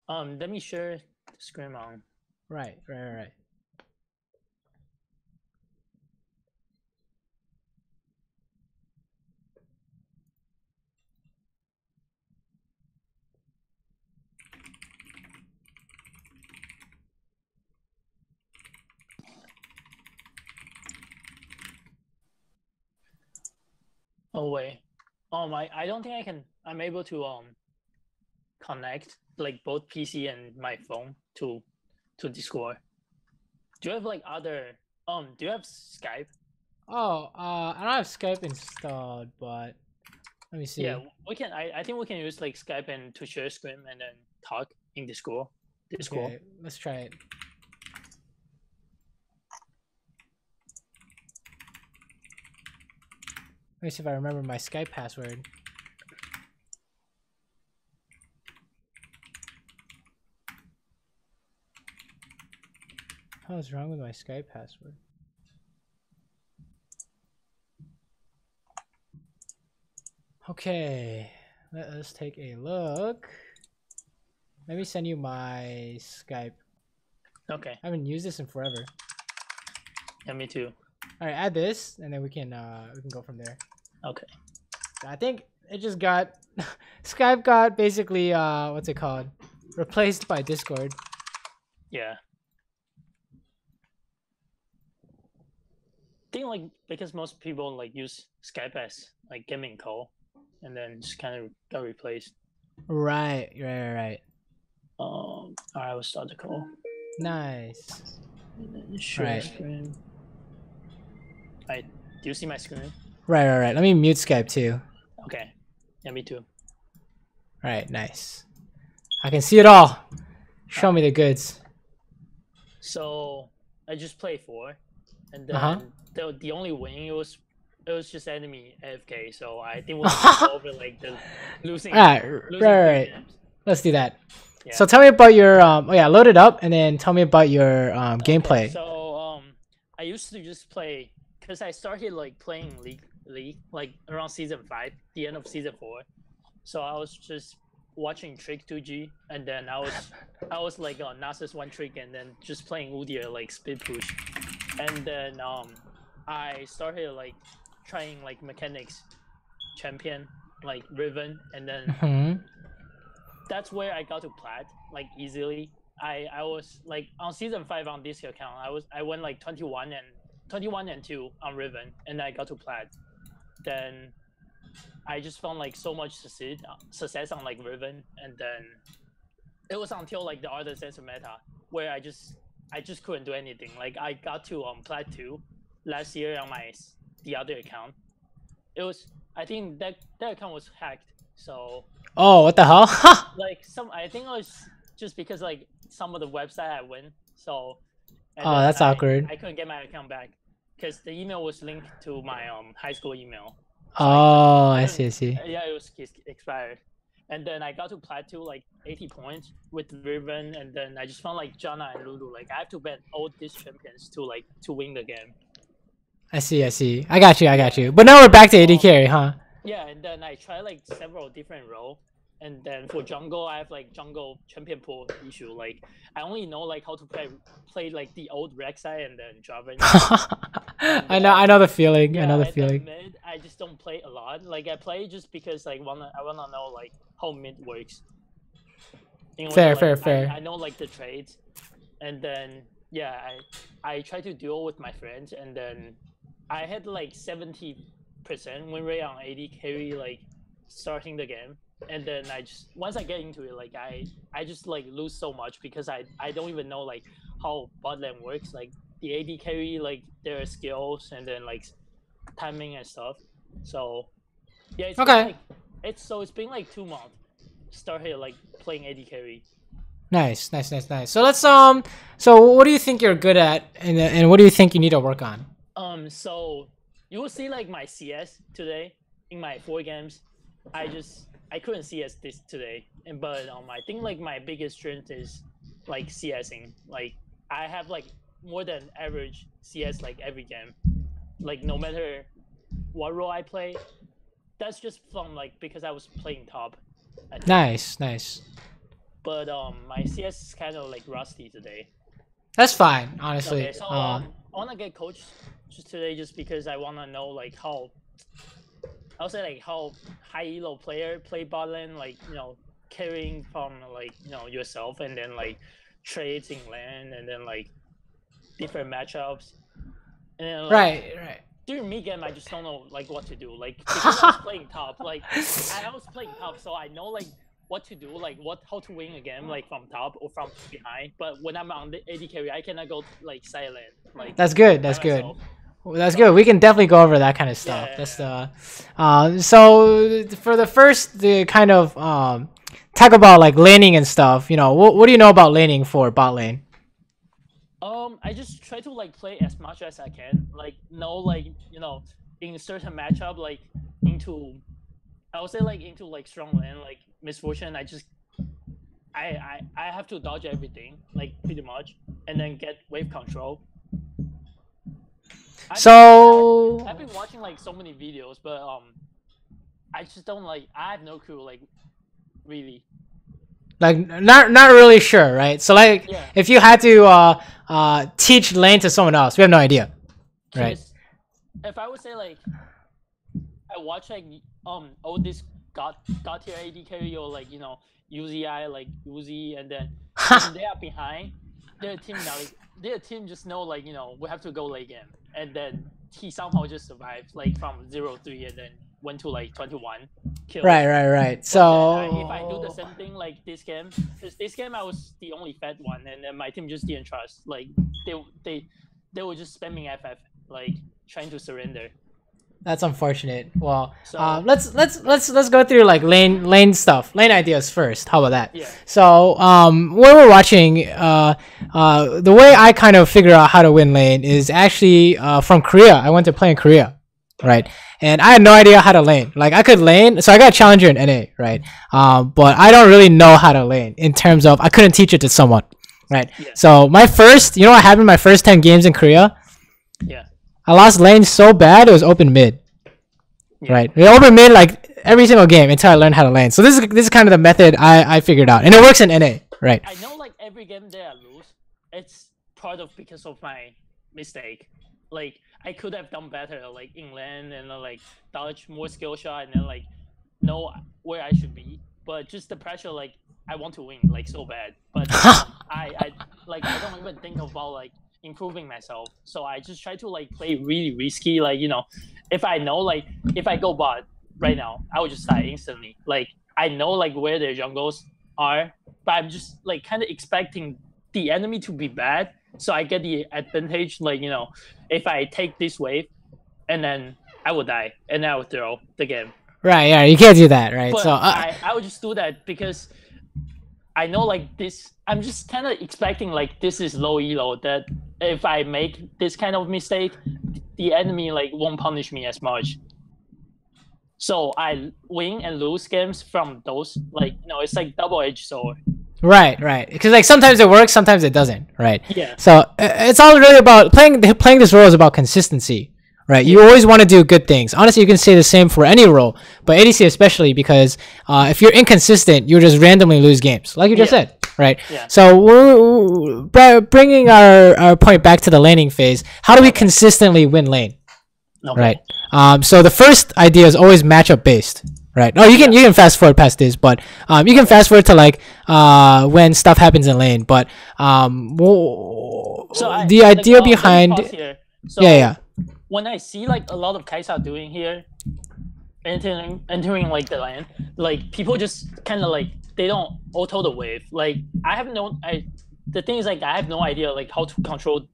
Let me share the screen on. Right. Oh wait. I don't think I can. I'm able to connect like both PC and my phone to Discord. Do you have like other do you have Skype? Oh, I don't have Skype installed, but let me see. Yeah, we can. I think we can use like Skype and to share screen and then talk in Discord. Okay, let's try it. Let me see if I remember my Skype password. What's wrong with my Skype password? Okay, let us take a look. Let me send you my Skype. Okay. I haven't used this in forever. Yeah, me too. All right, add this, and then we can go from there. Okay. I think it just got Skype got basically what's it called? Replaced by Discord. Yeah. I think like because most people like use Skype as like gaming call, and then just kind of got replaced. Right. All right, we'll start the call. Nice. And then share screen. Alright, do you see my screen? Right. Let me mute Skype too. Okay. Yeah, me too. Right, nice. I can see it all. Show me the goods. So I just played 4, and then the only win it was just enemy AFK. So I think we'll go over like the losing. Right. Games. Let's do that. Yeah. So tell me about your load it up and then tell me about your gameplay. Okay, so I used to just play because I started like playing League like around season 5, the end of season 4. So I was just watching Trick 2G, and then I was like on Nasus 1 Trick, and then just playing Udyr like speed push, and then I started like trying like mechanics champion like Riven, and then that's where I got to Plat like easily. I was like on season 5 on this account. I went like 21 and 2 on Riven, and I got to Plat. Then I just found like so much success on like Riven, and then it was until like the other sensor meta where I just couldn't do anything. Like I got to Plat 2 last year on the other account. It was, I think that account was hacked. So what the hell? like I think it was just because like some of the website I went. So that's awkward. I couldn't get my account back because the email was linked to my high school email. So I see. Yeah, it was expired. And then I got to Plat 2 like 80 points with Riven, and then I just found like Janna and Lulu. Like I have to bet all these champions to win the game. I see. I got you. But now we're back to AD carry, huh? Yeah, and then I tried like several different roles. And then for jungle, I have like jungle champion pool issue. Like I only know like how to play like the old Rek'Sai and then Jarvan. I know the feeling. Yeah, I know the feeling. Mid, I just don't play a lot. Like I play just because like I wanna know like how mid works. Fair. I know like the trades, and then yeah, I try to duel with my friends, and then I had like 70% win rate on AD carry like starting the game. And then once I get into it, like I just like lose so much because I don't even know like how bot lane works, like the AD carry, like their skills, and then like timing and stuff. So yeah, it's been like 2 months started like playing AD carry. Nice. So let's so what do you think you're good at, and what do you think you need to work on? So you will see like my CS today in my 4 games. I couldn't CS this today, but I think like my biggest strength is like CSing. Like I have like more than average CS like every game. Like no matter what role I play, that's just from like because I was playing top. Nice. but my CS is kind of like rusty today. That's fine, honestly. Okay, so I wanna get coached just today, just because I wanna know like how I'll say like how high elo player play bot lane, like carrying from like yourself, and then like trades in lane, and then like different matchups, and then, like, right. During mid game, I just don't know like what to do. Like because I was playing top, like I was playing top, so I know like what to do, like how to win a game, like from top or from behind. But when I'm on the AD carry, I cannot go like silent. Like that's good. That's good. Well, that's good. We can definitely go over that kind of stuff. Yeah. That's the so for the kind of talk about like laning and stuff. What do you know about laning for bot lane? I just try to like play as much as I can. Like in certain matchup, like I would say like into like strong lane, like misfortune. I have to dodge everything, like pretty much, and then get wave control. I've been watching like so many videos, but I just don't like. I have no clue, like really. Like not really sure, right? So like if you had to teach lane to someone else, we have no idea, right? If I would say like I watch like all this god tier AD carry, or like UZI like Uzi, and then when they are behind their team now, like their team just know like we have to go late game, and then he somehow just survived like from 0-3 and then went to like 21 kills. Right. So if I do the same thing like this game, because this game I was the only fed one, and then my team just didn't trust. Like they were just spamming FF, like trying to surrender. That's unfortunate. Well, so, let's go through like lane stuff, lane ideas first. How about that? Yeah. So when we're watching, the way I kind of figure out how to win lane is actually from Korea. I went to play in Korea, right? And I had no idea how to lane. Like I could lane, so I got a challenger in NA, right? But I don't really know how to lane in terms of I couldn't teach it to someone, right? Yeah. So my first, what happened? My first 10 games in Korea. Yeah. I lost lane so bad it was open mid, right? We open mid like every single game until I learned how to lane. So this is kind of the method I figured out, and it works in NA, right? I know like every game that I lose, it's because of my mistake. Like I could have done better, like in lane, and like dodge more skill shot, and then like know where I should be. But just the pressure, like I want to win like so bad, but I don't even think about like improving myself. So I just try to like play really risky. Like if I know like if I go bot right now, I would just die instantly. Like I know like where their jungles are, but I'm just like kind of expecting the enemy to be bad, so I get the advantage. Like if I take this wave, and then I will die, and then I will throw the game. Right. Yeah. You can't do that, right? But so I would just do that because I know like this. I'm just kind of expecting like this is low elo, that if I make this kind of mistake, the enemy like won't punish me as much. So I win and lose games from those, like it's like double-edged sword. Right. Because like sometimes it works, sometimes it doesn't, right? Yeah. So it's all really about playing this role is about consistency, right? You always want to do good things. Honestly, you can say the same for any role, but ADC especially, because if you're inconsistent, you just randomly lose games, like you just said, right? Yeah. So we're bringing our point back to the laning phase. How do we consistently win lane? Okay. Right. So the first idea is always matchup based. Right. Oh, you can fast forward past this, but you can fast forward to like when stuff happens in lane. But the idea behind when I see like a lot of Kaisa doing here, entering like the lane, like people just kind of like they don't auto the wave. Like the thing is like I have no idea like how to control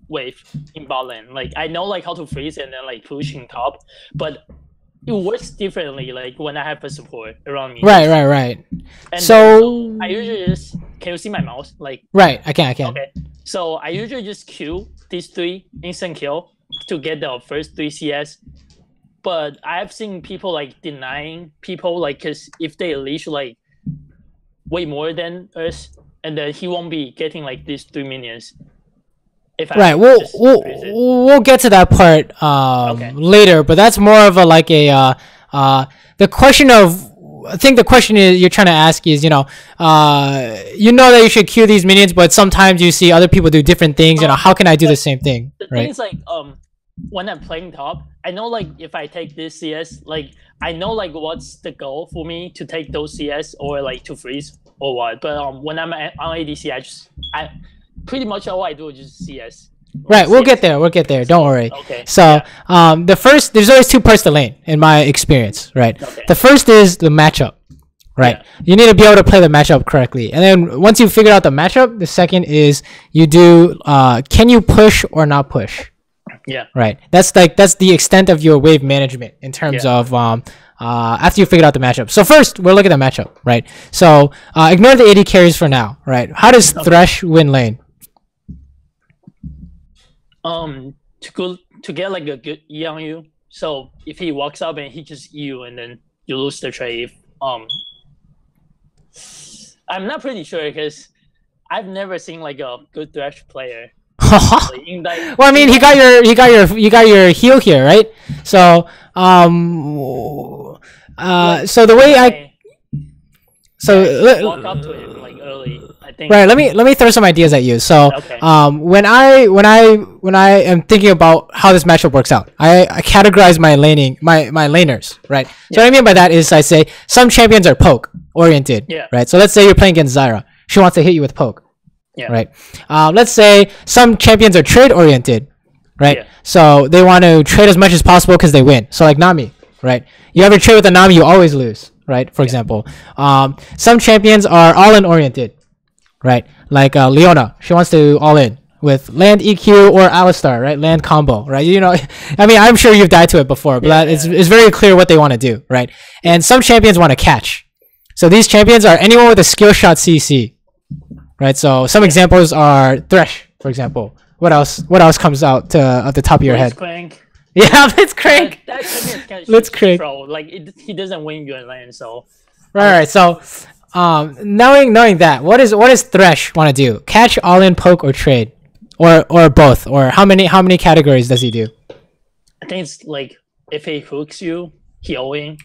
wave in bot lane. Like I know like how to freeze and then like push in top, but it works differently like when I have a support around me. Right. And so I usually just, can you see my mouse? Like right, I can. Okay. So I usually just Q these 3 instant kill to get the first 3 CS. But I've seen people like denying people, like because if they leash like way more than us, and then he won't be getting like these 3 minions. We'll get to that part later, but that's more of a the question of I think the question is you're trying to ask is, you know that you should queue these minions, but sometimes you see other people do different things. You know, how can I do the same thing? The right? thing is like when I'm playing top, I know like if I take this CS, like I know like what's the goal for me to take those CS or like to freeze or what. But when I'm on ADC, I pretty much all I do is just CS. Right, we'll get there. We'll get there. Don't worry. Okay. So, there's always two parts to lane in my experience, right? Okay. The first is the matchup, right? Yeah. You need to be able to play the matchup correctly, and then once you figure out the matchup, the second is you do can you push or not push? Yeah. Right. That's the extent of your wave management in terms of after you figured out the matchup. So first, we'll look at the matchup, right? So ignore the AD carries for now, right? How does Thresh win lane? To get like a good E on you. So if he walks up and he just E you, and then you lose the trade. I'm not pretty sure because I've never seen like a good Thresh player. Well, I mean, you got your heal here, right? So so the way walk up to him like early, I think. Right. Let me throw some ideas at you. So, okay. When I am thinking about how this matchup works out, I categorize my laners, right? So what I mean by that is I say some champions are poke oriented, right? So let's say you're playing against Zyra, she wants to hit you with poke, right? Let's say some champions are trade oriented, right? So they want to trade as much as possible because they win. So like Nami, right? You ever trade with a Nami, you always lose. Right, for example, some champions are all-in oriented, right? Like Leona, she wants to all-in with land EQ or Alistar, right? Land combo, right? You know, I mean, I'm sure you've died to it before, but it's very clear what they want to do, right? And some champions want to catch. So these champions are anyone with a skill shot CC, right? So some examples are Thresh, for example. What else comes out at the top of your head? Crank. Yeah, let's crank. Let's crank. Bro, like he doesn't win your lane, so. Right. So, knowing that, what does Thresh want to do? Catch, all in, poke, or trade, or both, or how many categories does he do? I think it's like if he hooks you, he all-in.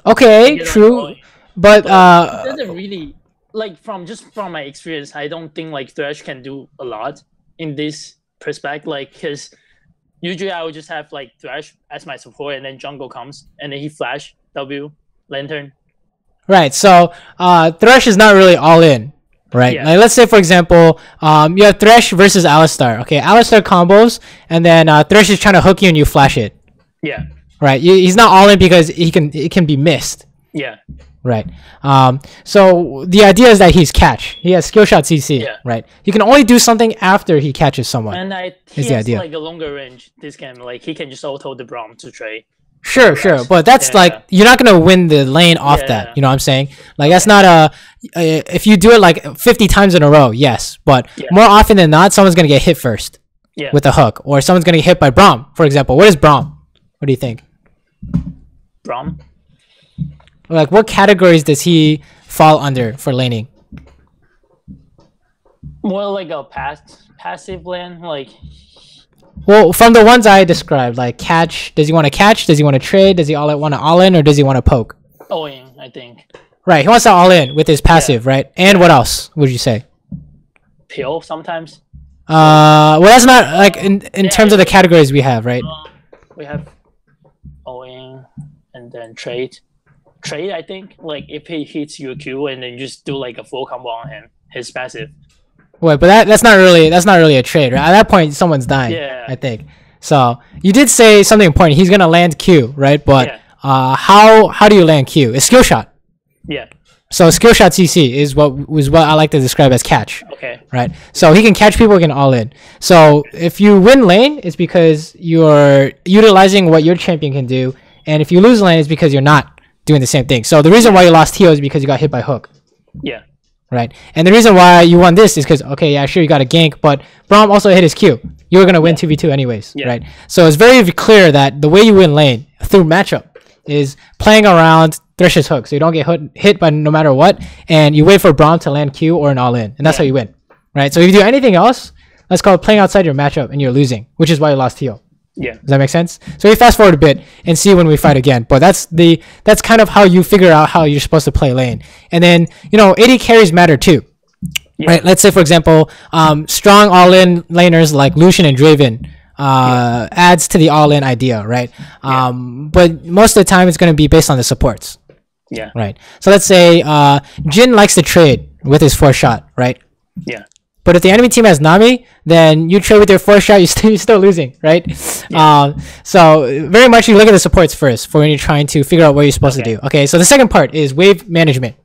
Okay, true, but it doesn't really like from my experience. I don't think like Thresh can do a lot in this perspective, like because. Usually I would just have like Thresh as my support, and then jungle comes, and then he flash W lantern. Right. So Thresh is not really all in, right? Yeah. Like let's say for example, you have Thresh versus Alistar. Okay, Alistar combos, and then Thresh is trying to hook you, and you flash it. Yeah. Right. He's not all in because it can be missed. Yeah. Right. So the idea is that he's catch. He has skill shot CC. Yeah. Right. He can only do something after he catches someone. And he has like a longer range. This game, like he can just auto the Braum to trade. Sure. But that's like you're not gonna win the lane off that. You know what I'm saying? Like that's not if you do it like 50 times in a row, yes. But more often than not, someone's gonna get hit first. With a hook, or someone's gonna get hit by Braum, for example. What is Braum? What do you think? Braum. Like, what categories does he fall under for laning? More like a passive lane, like. Well, from the ones I described, like catch. Does he want to catch? Does he want to trade? Does he want to all in, or does he want to poke? All in, I think. Right, he wants to all in with his passive, right? And what else would you say? Peel sometimes. Well, that's not like in terms of the categories we have, right? We have all in and then trade. Trade, I think, like if he hits your Q and then just do like a full combo on him, his passive. Wait, but that's not really a trade, right? At that point, someone's dying. Yeah. I think. So you did say something important. He's gonna land Q, right? But how do you land Q? It's skill shot. Yeah. So skill shot CC is what I like to describe as catch. Okay. Right. So he can catch people, he can all in. So if you win lane, it's because you're utilizing what your champion can do, and if you lose lane, it's because you're not doing the same thing. So the reason why you lost heal is because you got hit by hook. Yeah. Right. And the reason why you won this is because, okay, yeah, sure, you got a gank, but Braum also hit his Q. You were going to win 2v2 anyways, right? So it's very clear that the way you win lane through matchup is playing around Thresh's hook. So you don't get hit by no matter what, and you wait for Braum to land Q or an all-in, and that's how you win, right? So if you do anything else, let's call it playing outside your matchup, and you're losing, which is why you lost heal. Yeah. Does that make sense? So we fast forward a bit and see when we fight again. But that's kind of how you figure out how you're supposed to play lane. And then, you know, AD carries matter too. Yeah. Right? Let's say, for example, strong all-in laners like Lucian and Draven adds to the all-in idea, right? But most of the time it's going to be based on the supports. Yeah. Right. So let's say Jhin likes to trade with his 4-shot, right? Yeah. But if the enemy team has Nami, then you trade with your 4-shot, you're still losing, right? Yeah. So very much you look at the supports first for when you're trying to figure out what you're supposed to do. Okay, so the second part is wave management,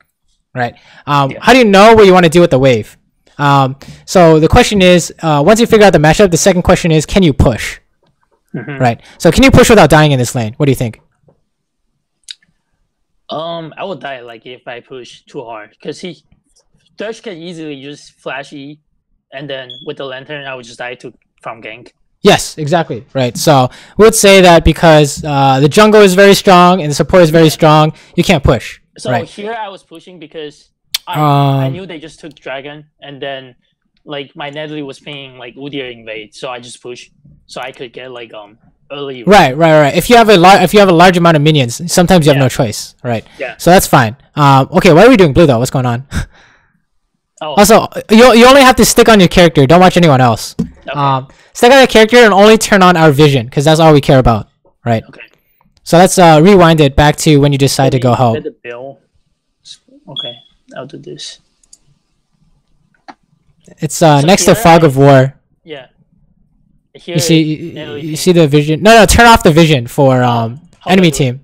right? How do you know what you want to do with the wave? So the question is, once you figure out the matchup, the second question is, can you push? Right? So can you push without dying in this lane? What do you think? I would die like if I push too hard, because Thresh can easily just flash E, and then with the lantern I would just die from gank. Yes, exactly. Right. So we would say that because the jungle is very strong and the support is very strong, you can't push. So right. Here I was pushing because I knew they just took dragon, and then like my Natalie was playing like Udyr invade, so I just pushed so I could get like early. Right. If you have a large amount of minions, sometimes you have no choice. Right. Yeah. So that's fine. Okay. Why are we doing blue though? What's going on? Oh. Also, you only have to stick on your character. Don't watch anyone else. Okay. Stick on the character and only turn on our vision, because that's all we care about, right? Okay. So let's rewind it back to when you decide to go help. Okay, I'll do this. It's so next to Fog of War. Yeah. Here you see the vision. No, turn off the vision for enemy team.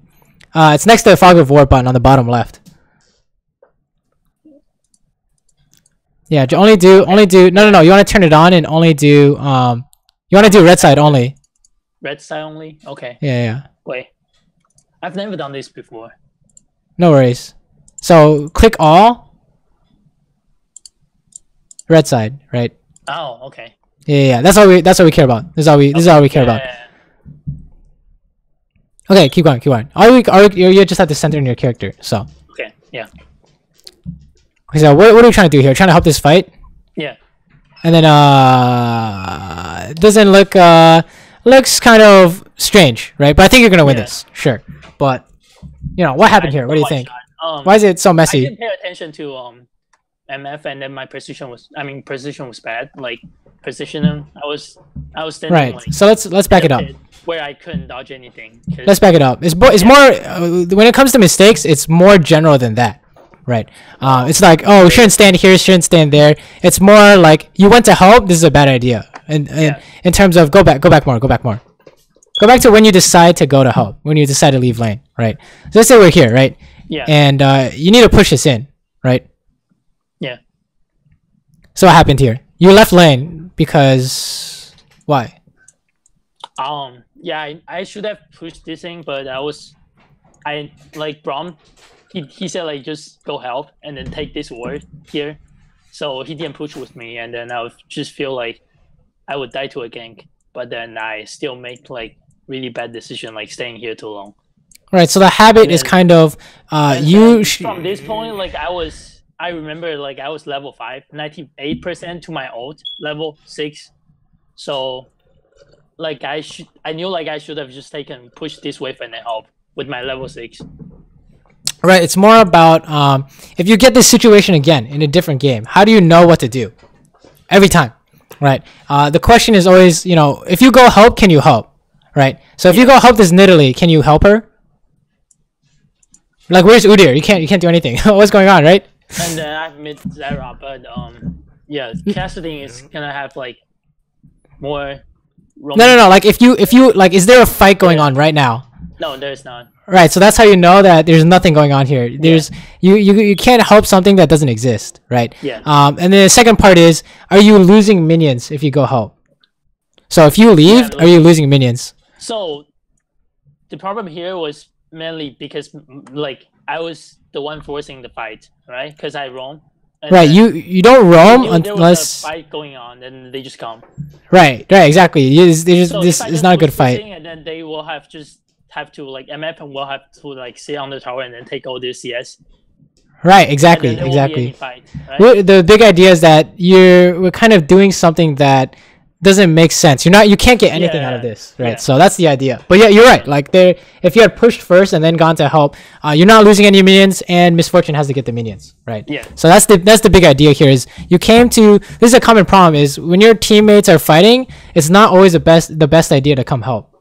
It's next to the Fog of War button on the bottom left. Yeah, only do no. You want to turn it on and only do you want to do red side only. Red side only? Okay. Yeah. Wait. I've never done this before. No worries. So click all. Red side, right? Oh, okay. Yeah. That's all we care about. This is all we care about. Okay, keep going. You just have to center in your character. So. Okay. Yeah. So what are we trying to do here? Trying to help this fight? Yeah. And then it doesn't look looks kind of strange, right? But I think you're gonna win this, sure. But you know what happened here? What do you think? Why is it so messy? I didn't pay attention to MF, and then my precision was bad. Like positioning, I was standing right. Like, so let's back it up. Where I couldn't dodge anything. Let's back it up. It's more when it comes to mistakes, it's more general than that. Right. It's like, oh, shouldn't stand here, shouldn't stand there. It's more like you went to help. This is a bad idea. And in terms of go back more. Go back to when you decide to go to help, when you decide to leave lane. Right. So let's say we're here, right? Yeah. And you need to push this in, right? Yeah. So what happened here? You left lane because why? Yeah, I should have pushed this thing, but I like Braum. He said like just go help and then take this ward here, so he didn't push with me, and then I would just feel like I would die to a gank, but then I still make like really bad decision like staying here too long. Right. So the habit is kind of from this point, like I remember like I was level 5, 98% to my ult, level 6, so like I knew like I should have just push this wave and then help with my level 6. Right, it's more about if you get this situation again in a different game, how do you know what to do? Every time, right? The question is always, you know, if you go help, can you help? Right? So if you go help this Nidalee, can you help her? Like, where's Udyr? You can't do anything. What's going on, right? And then I have mid Zera, but yeah, Cassidy is gonna have like more. No. Like if you like, is there a fight going on right now? No, there's not. Right, so that's how you know that there's nothing going on here. There's you can't help something that doesn't exist, right? Yeah. And then the second part is, are you losing minions if you go help? So if you leave, are you losing minions? So the problem here was mainly because like I was the one forcing the fight, right? Because I roam. Right, you don't roam unless there was a fight going on, and they just come. Right, exactly. This is not a good fight. And then they will have to like MF and will have to like sit on the tower and then take all their CS. Right, exactly. Fight, right? The big idea is that we're kind of doing something that doesn't make sense. You can't get anything out of this, right? Yeah. So that's the idea. But yeah, you're right. Like if you had pushed first and then gone to help, you're not losing any minions, and Misfortune has to get the minions, right? Yeah. So that's the big idea here. Is you came to this is a common problem is when your teammates are fighting, it's not always the best idea to come help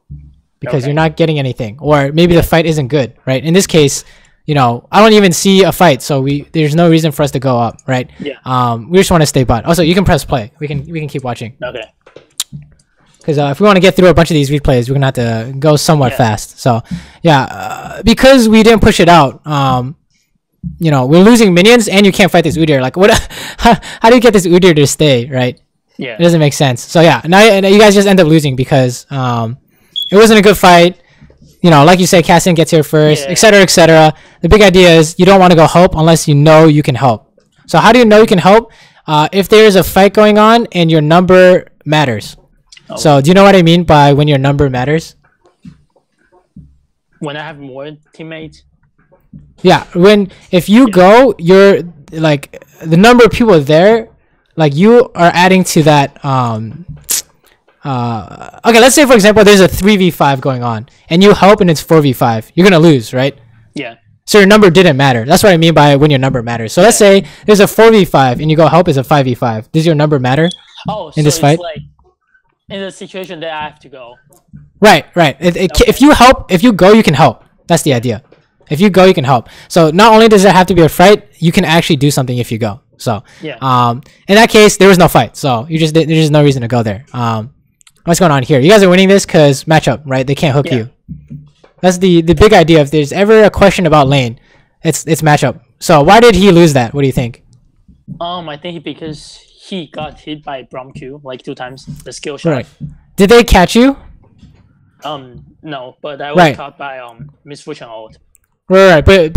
because you're not getting anything, or maybe the fight isn't good, right? In this case, I don't even see a fight, so there's no reason for us to go up, right? Yeah. We just want to stay bot. Also, you can press play. We can keep watching. Okay. Because if we want to get through a bunch of these replays, we're gonna have to go somewhat fast. So, because we didn't push it out, we're losing minions, and you can't fight this Udyr. Like, what? How do you get this Udyr to stay? Right? Yeah. It doesn't make sense. So now you guys just end up losing because it wasn't a good fight. Like you said, Cassian gets here first, etc., etc. The big idea is you don't want to go help unless you know you can help. So how do you know you can help? If there is a fight going on and your number matters. Oh. So do you know what I mean by when your number matters? When I have more teammates? Yeah, if you go, you're like the number of people there, like you are adding to that. Okay, let's say for example there's a 3v5 going on and you help and it's 4v5. You're gonna lose, right? Yeah. So your number didn't matter. That's what I mean by when your number matters. So let's say there's a 4v5 and you go help is a 5v5. Does your number matter? In this fight? Like in the situation that I have to go. Right. If you help, if you go, you can help. That's the idea. If you go, you can help. So not only does it have to be a fight, you can actually do something if you go. So in that case, there was no fight. So there's just no reason to go there. What's going on here? You guys are winning this because matchup, right? They can't hook you. That's the big idea. If there's ever a question about lane, it's matchup. So why did he lose that? What do you think? I think because he got hit by Brom Q like 2 times. The skill shot. Right. Did they catch you? No, but I was caught by Misfortune ult. Right, but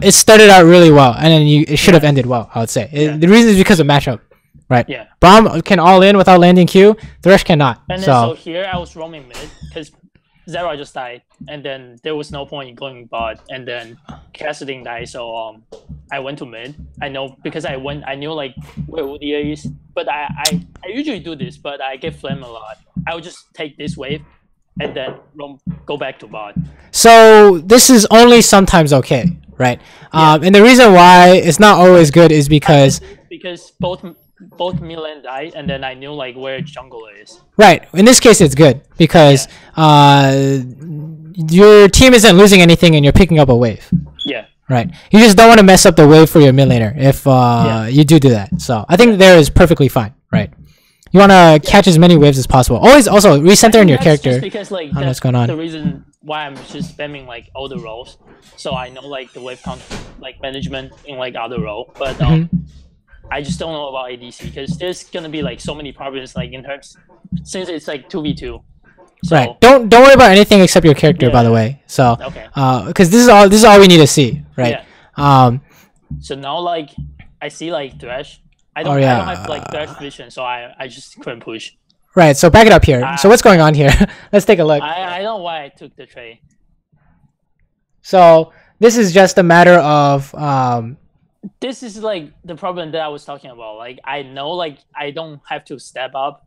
it started out really well, and then it should have ended well. I would say the reason is because of matchup, right? Yeah. Brom can all in without landing Q. Thresh cannot. And then so here I was roaming mid because Zera just died, and then there was no point in going bot, and then Cassidy died, so I went to mid. I know because I knew like where Udyr is, but I usually do this, but I get flame a lot. I would just take this wave and then go back to bot. So this is only sometimes okay, right? And the reason why it's not always good is because both Milan died, and then I knew like where jungle is. Right. In this case, it's good because your team isn't losing anything, and you're picking up a wave. Yeah. Right. You just don't want to mess up the wave for your mid laner if you do that. So I think there is perfectly fine. Right. You want to catch as many waves as possible. Always also recenter in your character. Just because like I don't know what's going on. The reason why I'm just spamming like all the roles, so I know like the wave count like management in like other role, but I just don't know about ADC because there's gonna be like so many problems like in terms since it's like 2v2. So, right. Don't worry about anything except your character, by the way. So because this is all we need to see, right? Yeah. So now like I see like Thresh. I don't have like Thresh vision, so I just couldn't push. Right. So back it up here. So what's going on here? Let's take a look. I don't know why I took the trade. So this is just a matter of this is like the problem that I was talking about. Like I know like I don't have to step up,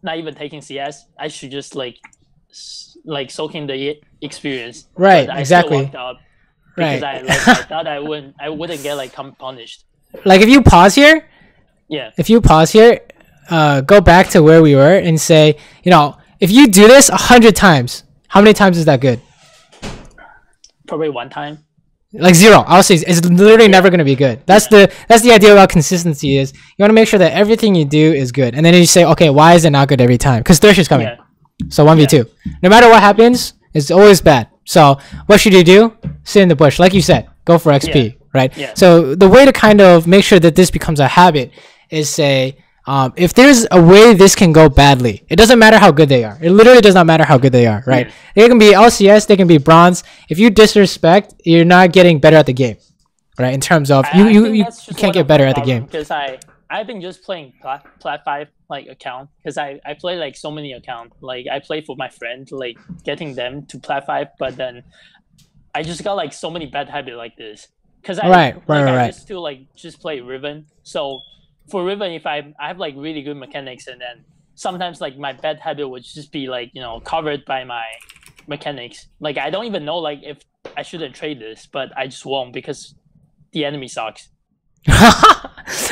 not even taking CS. I should just like soaking the experience. Right. But exactly. I still walked up because I thought I wouldn't get like punished. Like if you pause here. Yeah. If you pause here, go back to where we were and say, if you do this 100 times, how many times is that good? Probably 1 time. Like 0. I'll say it's literally never going to be good. That's the idea about consistency is you want to make sure that everything you do is good. And then you say, okay, why is it not good every time? Because Thresh is coming. Yeah. So 1v2. No matter what happens, it's always bad. So what should you do? Sit in the bush. Like you said, go for XP, right? Yeah. So the way to kind of make sure that this becomes a habit is say, if there's a way this can go badly, it doesn't matter how good they are. It literally does not matter how good they are, right? They can be LCS, they can be bronze. If you disrespect, you're not getting better at the game, right? In terms of you can't get better at the game. Because I've been just playing Plat 5 like account because I play like so many accounts. Like I play for my friend, like getting them to Plat 5, but then I just got like so many bad habits like this. Because I used to like just play Riven. So for Riven, if I have like really good mechanics and then sometimes like my bad habit would just be like, you know, covered by my mechanics. Like I don't even know like if I shouldn't trade this, but I just won't because the enemy sucks.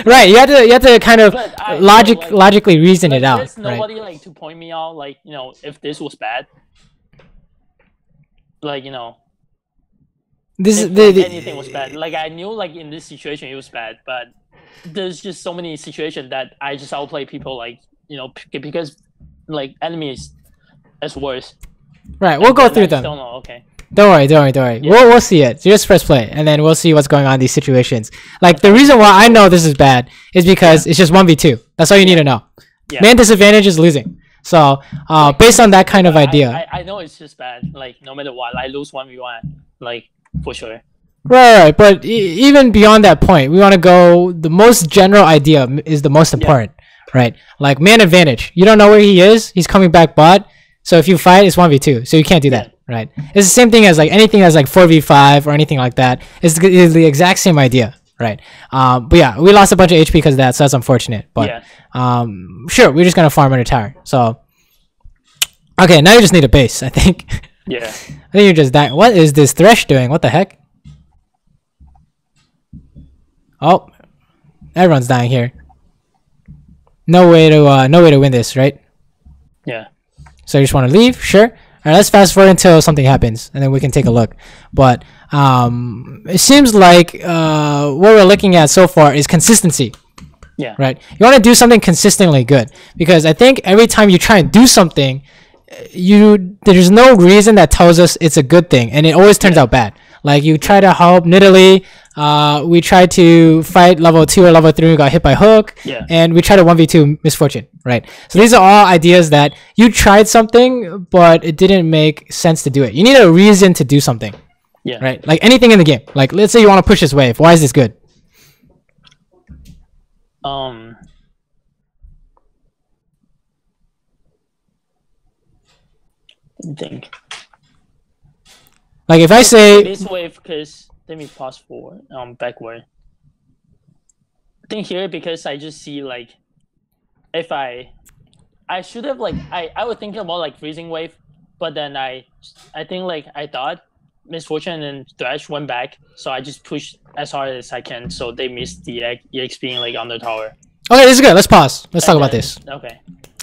Right, you have to kind of logically reason like, it out. There's nobody right? like to point me out, like, you know, if this was bad. Like, you know, anything was bad. Like I knew like in this situation it was bad, but there's just so many situations that I just outplay people, like, you know, because like enemies is worse. Right, we'll go through them. Don't know. Okay. Don't worry. Yeah. We'll see it. So just press play, and then we'll see what's going on in these situations. Like the reason why I know this is bad is because it's just 1v2. That's all you need to know. Yeah. Man disadvantage is losing. So based on that kind of idea, I know it's just bad. Like no matter what, I lose 1v1, like for sure. Right. But even beyond that point, we want to go. The most general idea is the most important, right? Like man advantage. You don't know where he is. He's coming back bot. So if you fight, it's 1v2. So you can't do that. Right, it's the same thing as like anything that's like 4v5 or anything like that. It's the exact same idea, right? But yeah, we lost a bunch of HP because of that, so that's unfortunate. But sure, we're just gonna farm under tower. So okay, now you just need a base, I think. Yeah. I think you're just dying. What is this Thresh doing? What the heck? Oh, everyone's dying here. No way to win this, right? Yeah. So you just want to leave? Sure. All right, let's fast forward until something happens, and then we can take a look. But it seems like what we're looking at so far is consistency. Yeah. Right. You want to do something consistently good, because I think every time you try and do something, there's no reason that tells us it's a good thing, and it always turns out bad. Like you try to help Nidalee, we tried to fight level 2 or level 3, we got hit by hook, and we tried a 1v2 misfortune, right? So these are all ideas that you tried something, but it didn't make sense to do it. You need a reason to do something, right? Like anything in the game. Like let's say you want to push this wave. Why is this good? I think. Like if I say this wave, because let me pause forward, backward. I think here because I just see like if I should have like I would think about like freezing wave, but then I think like I thought misfortune and Thresh went back, so I just pushed as hard as I can, so they missed the EX being like on the tower. Okay, this is good. Let's pause. Let's talk about this. Okay.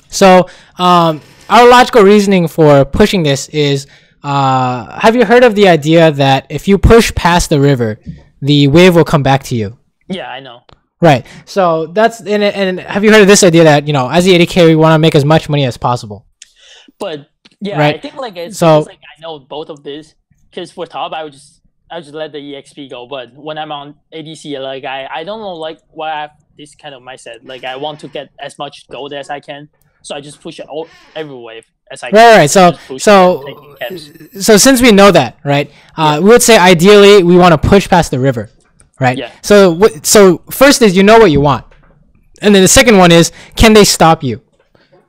So our logical reasoning for pushing this is. Have you heard of the idea that if you push past the river, the wave will come back to you? Yeah, I know. Right. So that's and have you heard of this idea that, you know, as the AD carry, we want to make as much money as possible? But yeah, right? I think like it's so like I know both of this, because for top I would just let the EXP go, but when I'm on ADC, like I don't know like why I have this kind of mindset. Like I want to get as much gold as I can, so I just push it every wave. Right. So since we know that, right, we would say ideally we want to push past the river, right? Yeah. So first is you know what you want, and then the second one is can they stop you,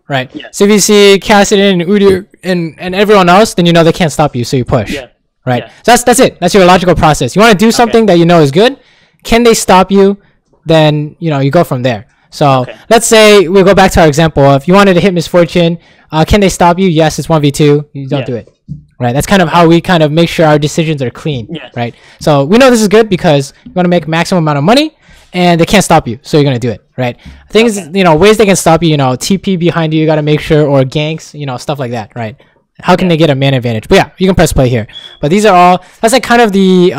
right? Yeah. So if you see Cassidy and Udyr and everyone else, then you know they can't stop you, so you push. Yeah. Right. Yeah. So that's it. That's your logical process. You want to do something that you know is good. Can they stop you? Then you know you go from there. So let's say we go back to our example. If you wanted to hit misfortune, can they stop you? Yes, it's 1v2. You don't do it. Right. That's kind of how we kind of make sure our decisions are clean. Yeah. Right. So we know this is good because you want to make maximum amount of money, and they can't stop you, so you're gonna do it. Right. Things, you know, ways they can stop you. You know, TP behind you. You gotta make sure, or ganks. You know, stuff like that. Right. How can they get a man advantage? But yeah, you can press play here. But these are all. That's like kind of the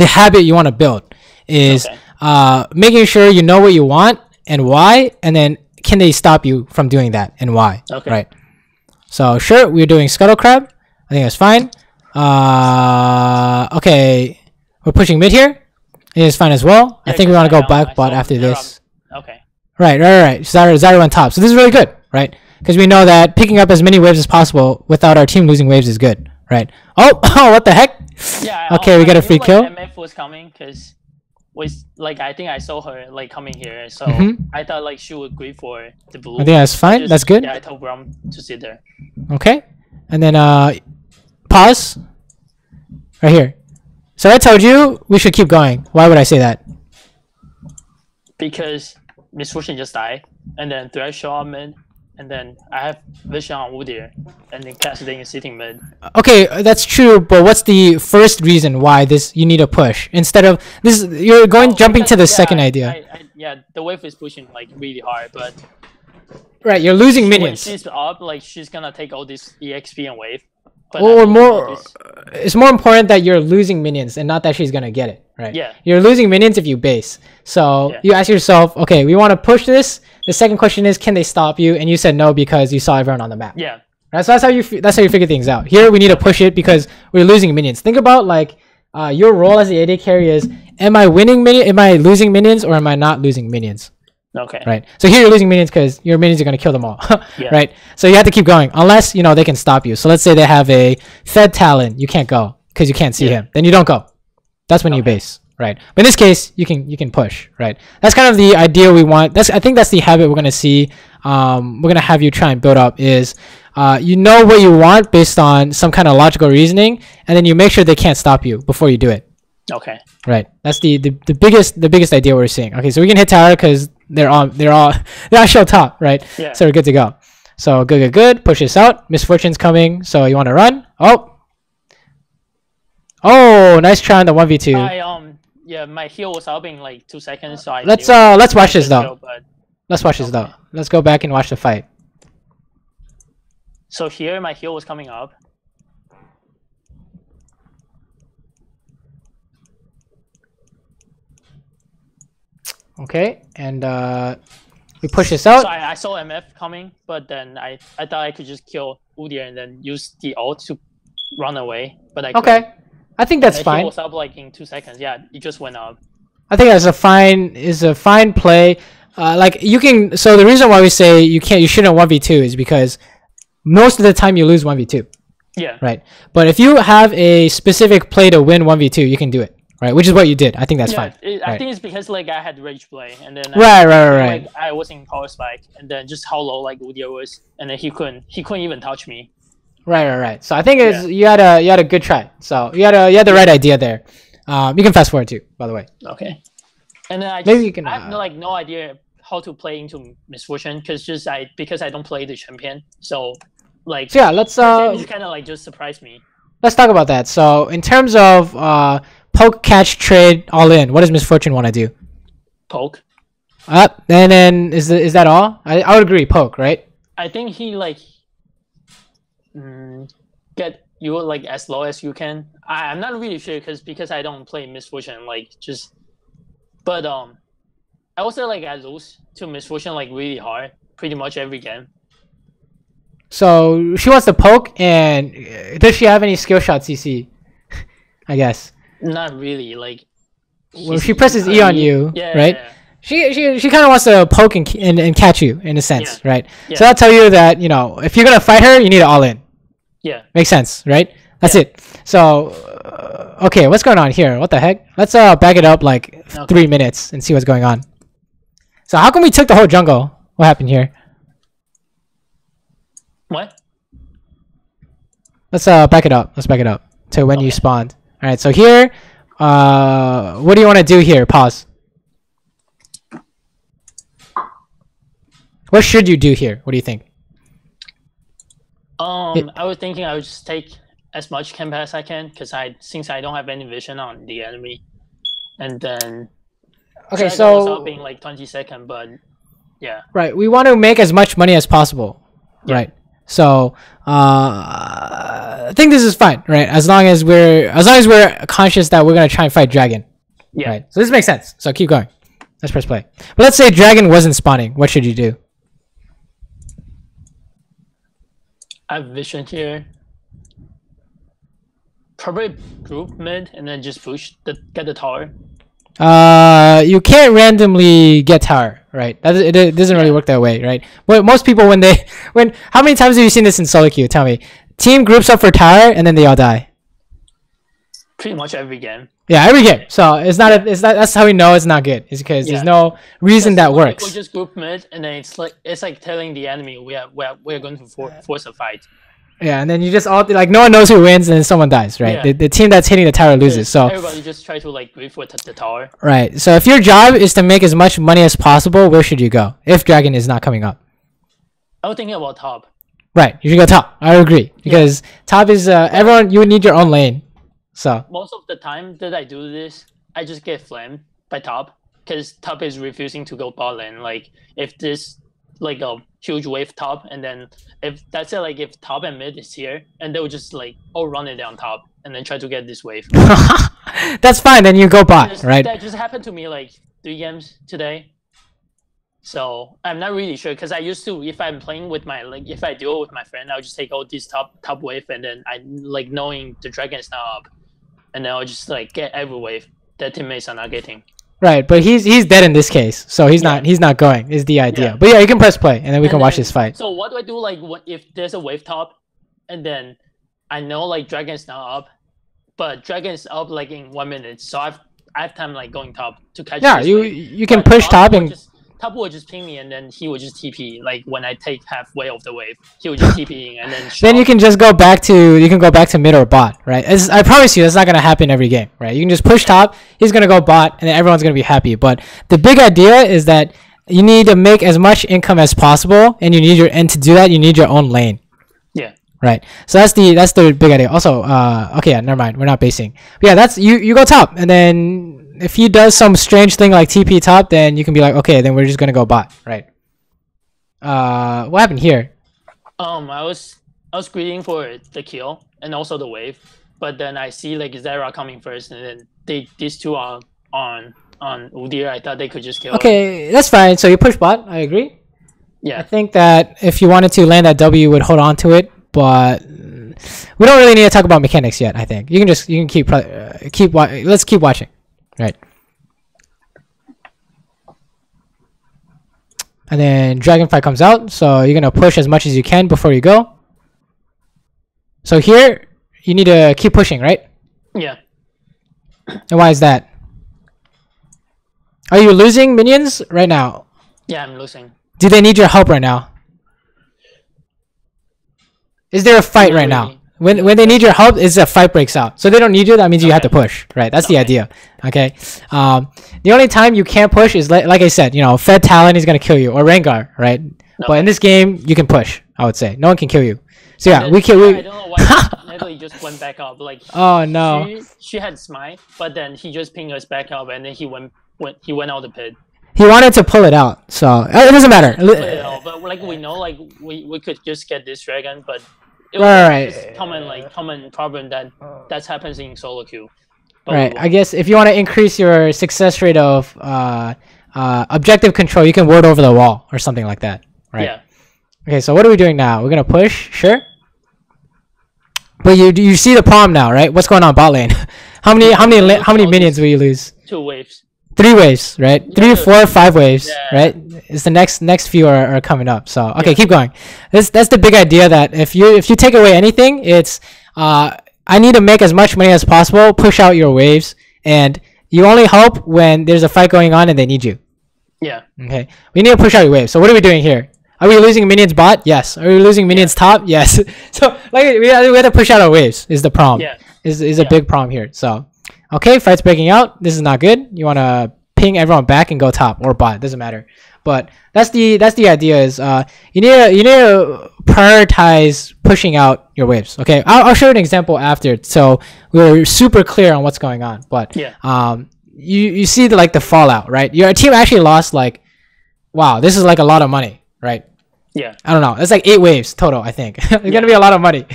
habit you want to build is. Making sure you know what you want and why, and then can they stop you from doing that and why? Okay. Right. So sure, we're doing Scuttle Crab. I think that's fine. Okay, we're pushing mid here. It is fine as well. I think we want to go back bot after this. Okay. Right. Zyra on top. So this is really good, right? Because we know that picking up as many waves as possible without our team losing waves is good, right? Oh, what the heck? Yeah. Okay, we got a free kill. MF was coming because. Like I think I saw her like coming here, so I thought like she would agree for the blue. I think that's fine. That's good. Yeah, I told Bram to sit there. Okay, and then pause right here. So I told you we should keep going. Why would I say that? Because misfortune just died. and then Thresh show up mid, and then I have vision on Udyr, and then Cassadin is sitting mid. Okay, that's true, but what's the first reason why you need a push instead of this? You're jumping to the second idea. Yeah, the wave is pushing like really hard, but right, you're losing when minions. she's up, like she's gonna take all this EXP and wave. But Or more, it's more important that you're losing minions and not that she's gonna get it, right? Yeah. You're losing minions if you base. So you ask yourself, okay, we want to push this. The second question is, can they stop you? And you said no because you saw everyone on the map. Yeah. Right. So that's how you figure things out. Here we need to push it because we're losing minions. Think about like your role as the AD carry is: am I winning minions? Am I losing minions, or am I not losing minions? Okay. Right. So here you're losing minions because your minions are going to kill them all. Right. So you have to keep going unless they can stop you. So let's say they have a Fed Talon. You can't go because you can't see him. Then you don't go. That's when you base. Right. But in this case, you can push. Right. That's kind of the idea we want. I think that's the habit we're going to see. We're going to have you try and build up is you know what you want based on some kind of logical reasoning, and then you make sure they can't stop you before you do it. Okay. Right. That's the biggest idea we're seeing. Okay, so we can hit tower because they're all show top, right? Yeah. So we're good to go. So good. Push this out. Misfortune's coming. So you want to run? Oh, nice try on the 1v2. Yeah, my heal was up in like 2 seconds. So let's watch this though. Let's watch this though. Let's go back and watch the fight. So here my heal was coming up. Okay, and we push this out. So I saw MF coming, but then I thought I could just kill Udyr and then use the ult to run away. But I couldn't. I think that's fine. He was up like in 2 seconds. Yeah, it just went up. I think that's a fine play. Like you can. So the reason why we say you shouldn't 1v2 is because most of the time you lose 1v2. Yeah. Right. But if you have a specific play to win 1v2, you can do it. Right, which is what you did. I think that's fine. I think it's because like I had rage play, and then right. Like, I was in power spike, and then just how low like Udyr was, and then he couldn't even touch me. Right. So I think you had a good try. So you had the right idea there. You can fast forward too, by the way. Okay. And then I have like no idea how to play into Misfortune because I don't play the champion. So like let's just kind of like just surprised me. Let's talk about that. So in terms of poke, catch, trade, all in. What does Misfortune want to do? Poke. And then is that all? I would agree. Poke, right? I think he like get you like as low as you can. I'm not really sure because I don't play Misfortune but I also like I lose to Misfortune like really hard pretty much every game. So she wants to poke, and does she have any skill shot CC? I guess. Not really, like. Well, she presses E on you, right? Yeah. She kind of wants to poke and catch you in a sense, right? Yeah. So that'll tell you that if you're gonna fight her, you need to all in. Yeah. Makes sense, right? That's it. So, okay, what's going on here? What the heck? Let's back it up like 3 minutes and see what's going on. So how come we took the whole jungle? What happened here? What? Let's back it up. Let's back it up to when you spawned. All right. So here, what do you want to do here? Pause. What should you do here? What do you think? I was thinking I would just take as much camp as I can since I don't have any vision on the enemy, and then so up being like 20 seconds, but yeah. Right. We want to make as much money as possible. Yeah. Right. So I think this is fine, right? As long as we're conscious that we're gonna try and fight dragon. Yeah. Right. So this makes sense. So keep going. Let's press play. But let's say dragon wasn't spawning. What should you do? I have vision here. Probably group mid and then just push get the tower. You can't randomly get tower, right? It doesn't really work that way, right? But most people how many times have you seen this in solo queue? Tell me. Team groups up for tower and then they all die. Pretty much every game. Yeah, every game. So that's how we know it's not good. It's because there's no reason that works. People just group mid and then it's like telling the enemy we're going to force a fight. Yeah, and then you just all like no one knows who wins, and then someone dies, right? Yeah. The team that's hitting the tower loses. So everybody just try to like grief with the tower. right. So if your job is to make as much money as possible, where should you go if dragon is not coming up? I was thinking about top. Right, you should go top. I agree because top is everyone. You need your own lane. So Most of the time that I do this, I just get flamed by top because top is refusing to go bot lane. Like if this like a huge wave top, and then if that's it, like if top and mid is here, and they'll just like all run it down top and then try to get this wave. that's fine. Then you go bot, right? That just happened to me like 3 games today. So I'm not really sure because I used to, if I'm playing with my like if I duel with my friend, I'll just take all this top wave, and then I like knowing the dragon is not up, and then I'll just like get every wave that teammates are not getting. Right, but he's dead in this case, so he's not going. Is the idea? Yeah. But yeah, you can press play, and then we can watch this fight. So what do I do like if there's a wave top, and then I know like dragon's not up, but dragon's up like in 1 minute, so I have time like going top to catch. Yeah, this you wave. can But push top and top will just ping me, and then he will just TP. Like when I take halfway of the wave, he will just TPing, and then then you can just go back to mid or bot, right? I promise you, that's not gonna happen every game, right? You can just push top. He's gonna go bot, and then everyone's gonna be happy. But the big idea is that you need to make as much income as possible, and to do that, you need your own lane. Yeah. Right. So that's the big idea. Also, okay, yeah, never mind. We're not basing. But yeah, that's you go top, and then if he does some strange thing like TP top, then you can be like, okay, then we're just gonna go bot, right? What happened here? I was greeting for the kill and also the wave, but then I see like Zera coming first, and then these two are on Udyr. I thought they could just kill. Okay, that's fine. So you push bot. I agree. Yeah. I think that if you wanted to land that W, you would hold on to it, but we don't really need to talk about mechanics yet. I think you can keep let's keep watching. Right. And then Dragonfly comes out, so you're gonna push as much as you can before you go. So here you need to keep pushing, right? Yeah. And why is that? Are you losing minions right now? Yeah, I'm losing. Do they need your help right now? Is there a fight right now? When they need your help, is a fight breaks out. So they don't need you. That means you have to push, right? That's the idea. Okay. The only time you can't push is like I said, Fed Talon is gonna kill you or Rengar, right? But in this game, you can push. I would say no one can kill you. So yeah, I don't know why Natalie just went back up. Like oh no, she had smite, but then he just pinged us back up, and then he went out the pit. He wanted to pull it out, so it doesn't matter. But like we know, like we could just get this dragon, but it was just common problem that happens in solo queue. But right. I guess if you want to increase your success rate of objective control, you can ward over the wall or something like that. Right. Yeah. Okay. So what are we doing now? We're gonna push, sure. But you see the problem now, right? What's going on bot lane? how many minions will you lose? 2 waves. 3 waves, right? Yeah, 3, 4, 5 waves, right? It's the next few are coming up. So okay, keep going. That's the big idea that if you take away anything, it's I need to make as much money as possible, push out your waves, and you only help when there's a fight going on and they need you. Yeah. Okay. We need to push out your waves. So what are we doing here? Are we losing minions bot? Yes. Are we losing minions top? Yes. So like we have to push out our waves is the problem. Yeah. Is a big problem here. So okay, fight's breaking out. This is not good. You want to ping everyone back and go top or bot. Doesn't matter. But that's the idea is you need to prioritize pushing out your waves. Okay, I'll show you an example after, so we're super clear on what's going on. But you see the fallout, right? Your team actually lost wow, this is like a lot of money, right? Yeah. I don't know. It's like 8 waves total, I think. It's gonna be a lot of money.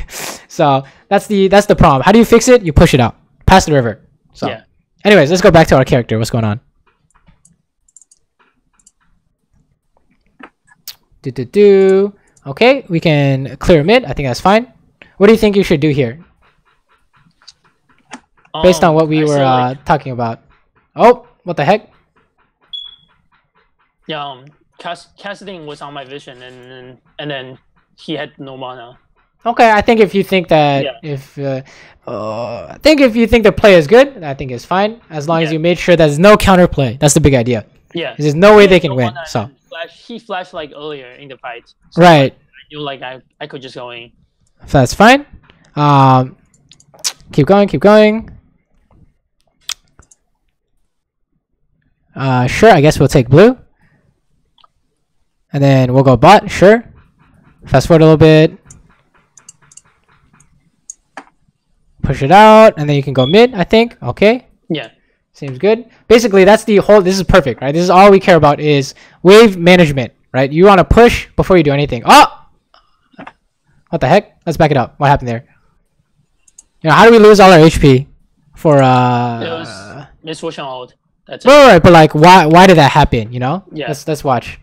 So that's the problem. How do you fix it? You push it out past the river. So anyways, let's go back to our character. What's going on? Okay, we can clear mid. I think that's fine. What do you think you should do here? Based on what we were talking about. Oh, what the heck? Yeah, Cassiding was on my vision, and then he had no mana. Okay, I think if you think that I think if you think the play is good, I think it's fine as long as you made sure there's no counterplay. That's the big idea. Yeah, there's no way they can win. So he flashed earlier in the fight. So right. I knew I could just go in. That's fine. Keep going, keep going. Sure, I guess we'll take blue. And then we'll go bot, sure. Fast forward a little bit. Push it out, and then you can go mid, I think. Okay. Yeah. Seems good. Basically, that's the whole, this is perfect, right? This is all we care about is wave management, right? You want to push before you do anything. Oh! What the heck? Let's back it up. What happened there? You know, how do we lose all our HP for, It was misfortune ult. That's it. Right, but like, why did that happen, you know? Yeah. Let's watch.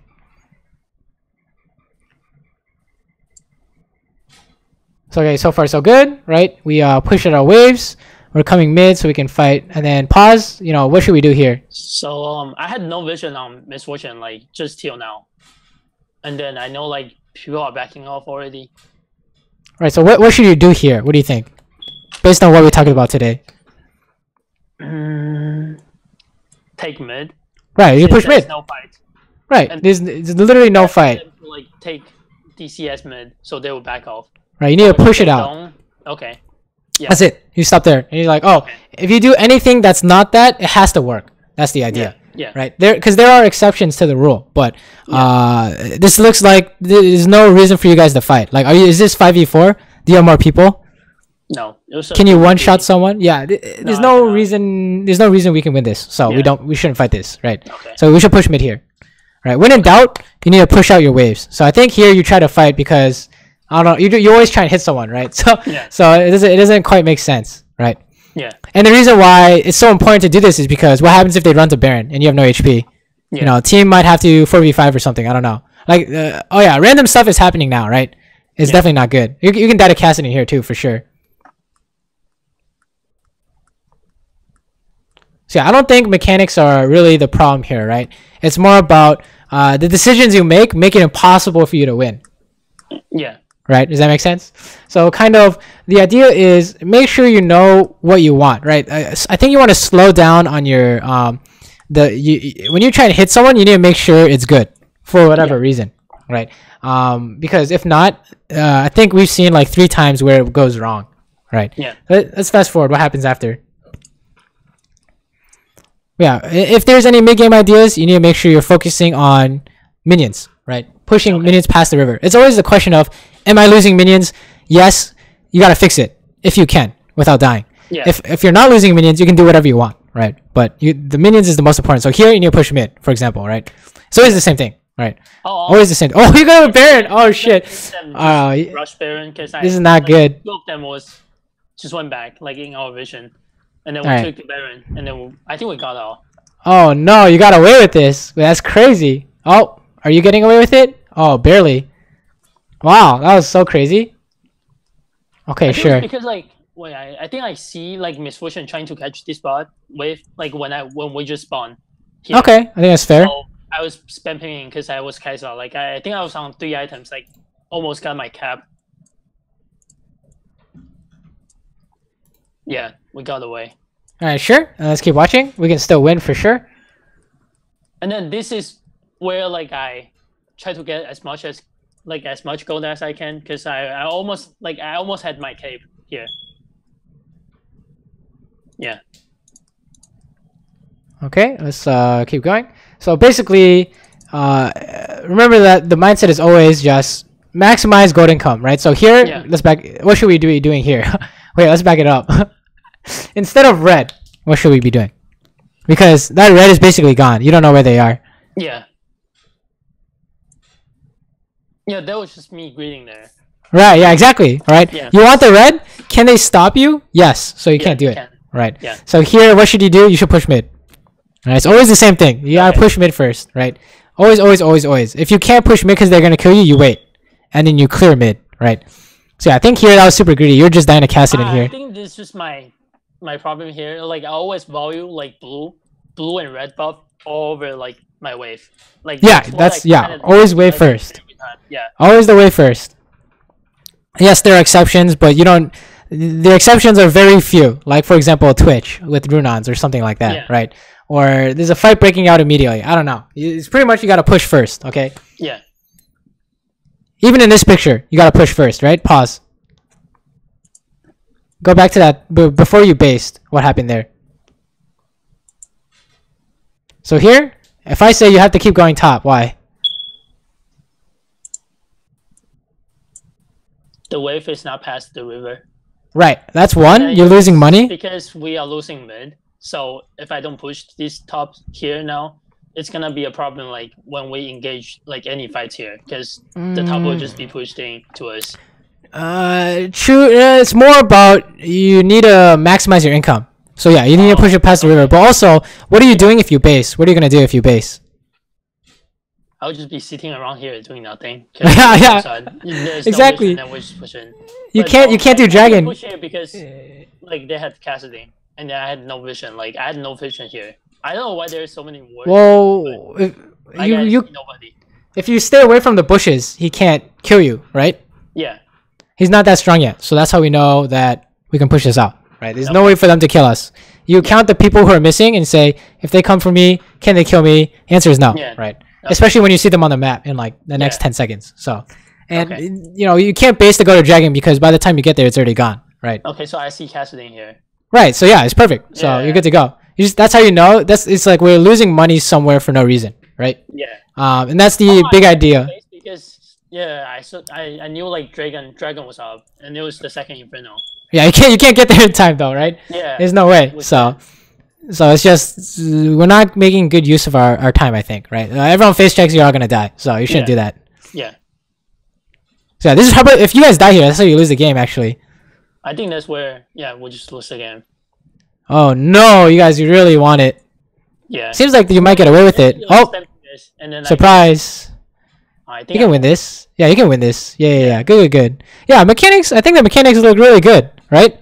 So, okay, so far so good, right? We push at our waves. We're coming mid so we can fight. And then pause, you know, what should we do here? So, I had no vision on misfortune, like, just till now. And then I know, like, people are backing off already. Right, so what should you do here? What do you think? Based on what we're talking about today. Take mid. Right, you push mid. No fight. Right, And there's literally no fight. Like, take DCS mid, so they will back off. Right, you need to push it out. Don't, okay. Yeah. That's it. You stop there. And you're like, oh, Okay. if you do anything that's not that, it has to work. That's the idea. Yeah. Right? Because there are exceptions to the rule, but this looks like there's no reason for you guys to fight. Like, is this 5v4? Do you have more people? No. It was Can you one-shot someone? Yeah. There's No, I no cannot. reason. There's no reason we can win this. So Yeah. we shouldn't fight this. Right? Okay. So we should push mid here. Right? When in doubt, you need to push out your waves. So I think here you try to fight because I don't know. You always try and hit someone, right? So Yeah. so it doesn't quite make sense, right? Yeah. And the reason why it's so important to do this is because what happens if they run to Baron and you have no HP? Yeah. You know, team might have to 4v5 or something. I don't know. Like, oh yeah, random stuff is happening now, right? It's Yeah. definitely not good. You can data cast it in here too, for sure. So yeah, I don't think mechanics are really the problem here, right? It's more about the decisions you make it impossible for you to win. Yeah. Right? Does that make sense? So kind of the idea is make sure you know what you want, right? I think you want to slow down on your when you're trying to hit someone, you need to make sure it's good for whatever reason, right? Because if not, I think we've seen like 3 times where it goes wrong, right? Yeah. Let's fast forward. What happens after? Yeah, if there's any mid-game ideas, you need to make sure you're focusing on minions, right? Pushing minions past the river. It's always the question of, am I losing minions? Yes, you gotta fix it if you can without dying. Yeah. If you're not losing minions, you can do whatever you want, right? But the minions is the most important. So here you need to push mid, for example, right? It's always the same thing, right? Always the same. Oh, you got a Baron! Oh shit! Rush Baron because This is not good. 2 of them just went back, like in our vision, and then we Alright. took the Baron, and then I think we got all. Oh no, you got away with this. That's crazy. Oh, are you getting away with it? Oh, barely. Wow, that was so crazy. Okay, I think sure. it's because like, wait, I think I see like misfortune trying to catch this bot wave, like when we just spawn. Here. Okay, I think that's fair. So I was spam pinging because I was Kaisa. Like I think I was on 3 items, like almost got my cap. Yeah, we got away. All right, sure. Let's keep watching. We can still win for sure. And then this is where like I try to get as much gold as I can because I almost had my cape here. Yeah. Okay, let's keep going. So basically, remember that the mindset is always just maximize gold income, right? So here, what should we be doing here? Wait, let's back it up. Instead of red, what should we be doing? Because that red is basically gone. You don't know where they are. Yeah. Yeah, that was just me greeting there. Right, yeah, exactly. All right. Yeah. You want the red? Can they stop you? Yes. So you can't do they it. can. Right. Yeah. So here, what should you do? You should push mid. Right. It's always the same thing. You gotta push mid first, right? Always, always, always, always. If you can't push mid because they're gonna kill you, you wait, and then you clear mid, right? So yeah, I think here that was super greedy. You're just dying to cast it in here. I think this is just my problem here. Like I always value like blue and red buff over like my wave. Like that's always wave first. Every time. Yeah. Always the way first. Yes, there are exceptions, but you don't. The exceptions are very few. Like for example, Twitch with Runons or something like that, right? Or there's a fight breaking out immediately. I don't know. It's pretty much you gotta push first, okay? Yeah. Even in this picture, you gotta push first, right? Pause. Go back to that before you based. What happened there? So here, if I say you have to keep going top, why? The wave is not past the river. Right, that's one. You're losing money. Because we are losing mid. So if I don't push these tops here now, it's gonna be a problem like when we engage like any fights here, because the top will just be pushed in to us. True. It's more about you need to maximize your income. So yeah, you need to push it past the river. But also, what are you doing if you base? What are you gonna do if you base? I'll just be sitting around here doing nothing. Yeah. Exactly. No vision, you can't do dragon. Push here because like they had Cassidy and I had no vision. Like I had no vision here. I don't know why there's so many wards. Well, nobody. If you stay away from the bushes, he can't kill you, right? Yeah. He's not that strong yet, so that's how we know that we can push this out, right? There's no way for them to kill us. You count the people who are missing and say, if they come for me, can they kill me? Answer is no, right? Especially when you see them on the map in like the next 10 seconds. So, and you know, you can't base to go to dragon because by the time you get there, it's already gone, right? Okay, so I see Cassidy here. Right, so yeah, it's perfect. So you're good to go. That's how you know. It's like we're losing money somewhere for no reason, right? Yeah. And that's the big idea. Because I knew like dragon was up, and it was the second inferno. Yeah, you can't get there in time though, right? Yeah. There's no way. So it's just we're not making good use of our time, I think, right? Everyone face checks, you're all gonna die, so you shouldn't do that. Yeah. So yeah, this is how about if you guys die here, that's how you lose the game. Actually. I think that's where we'll just lose the game. Oh no, you guys, you really want it. Yeah. Seems like you might get away with it. Oh, and then surprise. I think you can win this. Yeah, you can win this. Yeah. Good. Yeah, mechanics. I think the mechanics look really good, right?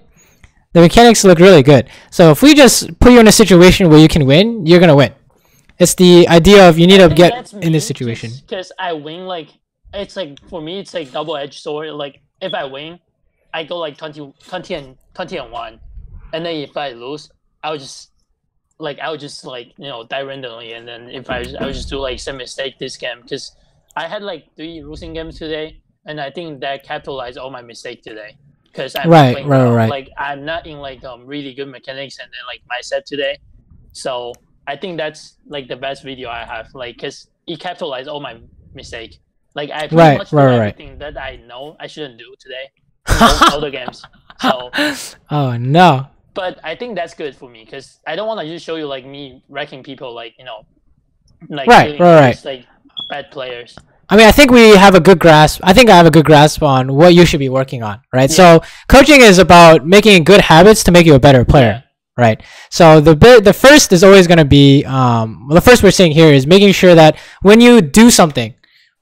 The mechanics look really good. So if we just put you in a situation where you can win, you're gonna win. It's the idea of you need to get in this situation. Because I win, like it's like for me, it's like double-edged sword. Like if I win, I go like 20 and 1, and then if I lose, I would just die randomly, and then if I would just do like some mistake this game, because I had like 3 losing games today, and I think that capitalized all my mistake today. Because I'm right. Like I'm not in like really good mechanics and then like my set today, so I think that's like the best video I have. Like because it capitalized all my mistake. Like I pretty much do everything that I know I shouldn't do today. All the games. So. Oh no. But I think that's good for me because I don't want to just show you like me wrecking people like like right. Like bad players. I mean, I think we have a good grasp. I think I have a good grasp on what you should be working on, right? Yeah. So coaching is about making good habits to make you a better player, right? So the first is always going to be, the first we're saying here is making sure that when you do something,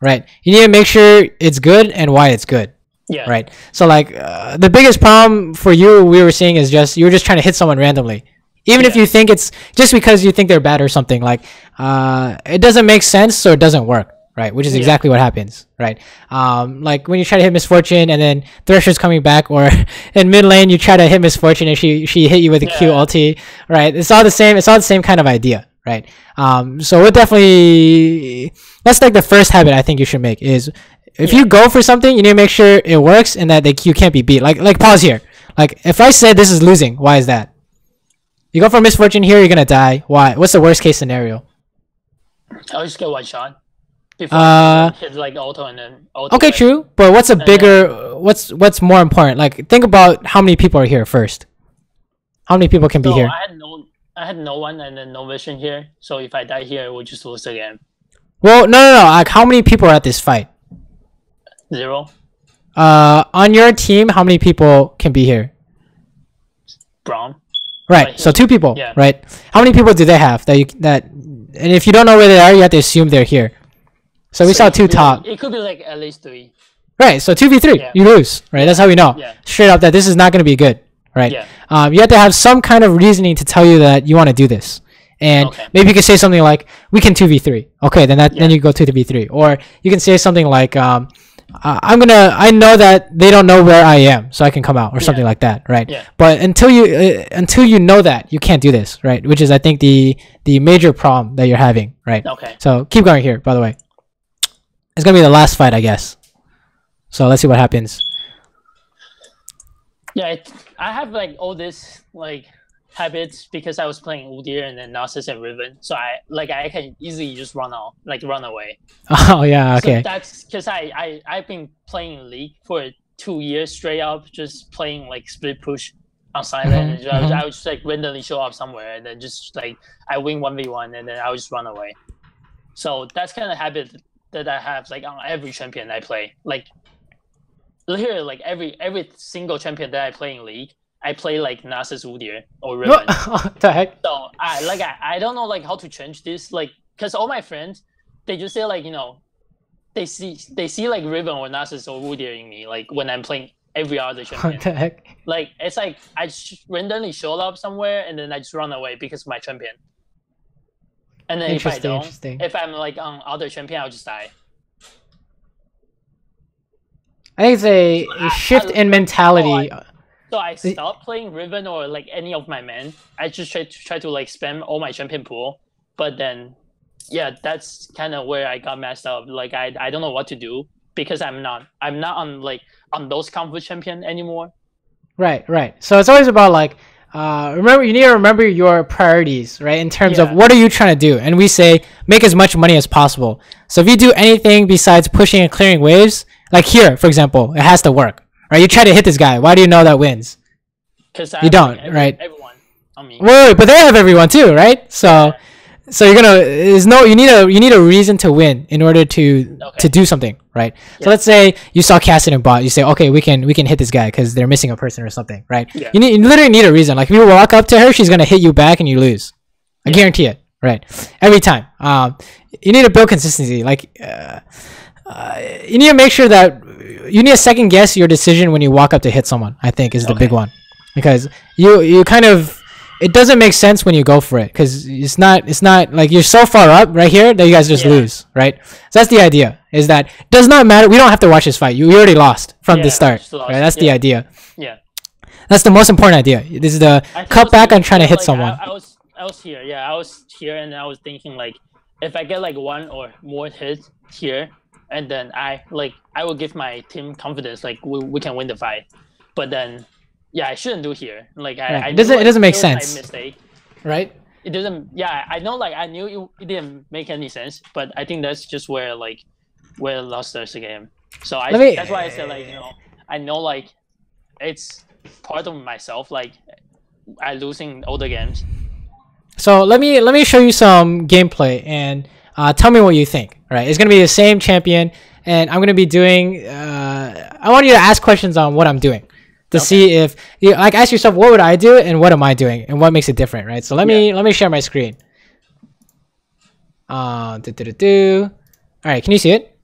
right, you need to make sure it's good and why it's good. Yeah. Right. So like the biggest problem for you, we were seeing is you're just trying to hit someone randomly. Even if you think it's just because you think they're bad or something, like it doesn't make sense, so it doesn't work. Right, which is exactly what happens, right? Like when you try to hit Misfortune and then Thresher's coming back, or in mid lane you try to hit Misfortune and she hit you with a Q ulti, right? It's all the same. It's all the same kind of idea, right? So we're definitely, that's like the first habit I think you should make is if you go for something, you need to make sure it works and that you can't be beat. Like pause here. Like if I said this is losing, why is that? You go for Misfortune here, you're gonna die. Why? What's the worst case scenario? I'll just get one shot. Before hit like auto and then auto. Okay, true. But what's a bigger? What's more important? Like think about how many people are here first. How many people can be here? I had no one and then no vision here. So if I die here, we'll just lose again. Well, no. Like how many people are at this fight? 0. On your team, how many people can be here? Brown. Right. So 2 people. Yeah. Right. How many people do they have and if you don't know where they are, you have to assume they're here. So we saw 2 top. It could be like at least 3. Right, so 2v3, you lose, right? That's how we know. Straight up that this is not going to be good, right? You have to have some kind of reasoning to tell you that you want to do this. And maybe you can say something like, we can 2v3. Okay, then you go 2v3. Or you can say something like, I know that they don't know where I am, so I can come out, or something like that, right? But until you know that, you can't do this, right? Which is, I think, the major problem that you're having, right? Okay. So keep going here, by the way. It's gonna be the last fight, I guess. So let's see what happens. Yeah, I have like all this like habits because I was playing Udyr and then Narcissus and Riven, so I can easily just run away. Oh yeah, okay. So that's because I've been playing League for 2 years straight up, just playing like split push on silent. And I would just like randomly show up somewhere and then just like I win 1v1 and then I would just run away. So that's kind of habit that I have like on every champion I play. Like literally like every single champion that I play in League, I play like Nasus, Udyr, or Riven. What the heck? So I don't know like how to change this, like because all my friends, they just say like, you know, they see like Riven or Nasus or Udyr in me like when I'm playing every other champion. What the heck? Like it's like I just randomly show up somewhere and then I just run away because of my champion. And then if I don't, if I'm like on other champion, I'll just die. I think it's a shift in mentality. So I stopped playing Riven or like any of my men. I just try to like spam all my champion pool. But then, yeah, that's kind of where I got messed up. Like I don't know what to do because I'm not on like on those comfort champion anymore. Right. So it's always about like you need to remember your priorities, right? In terms of what are you trying to do? And we say make as much money as possible. So if you do anything besides pushing and clearing waves, like here, for example, it has to work. Right, you try to hit this guy. Why do you know that wins? Because you don't, like right? Everyone. I mean, wait, but they have everyone too, right? So you're gonna you need a reason to win in order to do something, right? So let's say you saw Cassidy and bot. You say, okay, we can hit this guy because they're missing a person or something, right? Yeah. You literally need a reason. Like if you walk up to her, she's gonna hit you back and you lose. I guarantee it, right? Every time. You need to build consistency. Like you need to make sure that you need to second guess your decision when you walk up to hit someone. I think is the big one, because you kind of, it doesn't make sense when you go for it because it's not like you're so far up right here that you guys just lose, right? So that's the idea, is that it does not matter. We don't have to watch this fight. You already lost from the start, right? That's the idea. Yeah, that's the most important idea. This is the cut back on trying to hit someone. I was here. Yeah, I was here and I was thinking like, if I get like one or more hits here, and then I will give my team confidence, like we can win the fight. But then, yeah, I shouldn't do here. Like it doesn't make sense. My mistake, right? It doesn't. Yeah, I know. Like I knew it didn't make any sense, but I think that's just where I lost the game. So that's why I said like, you know, I know like it's part of myself. Like I losing all the games. So let me show you some gameplay and tell me what you think. Right, it's gonna be the same champion, and I'm gonna be doing. I want you to ask questions on what I'm doing, to see if you like ask yourself what would I do and what am I doing and what makes it different, right? So let me share my screen. All right, can you see it?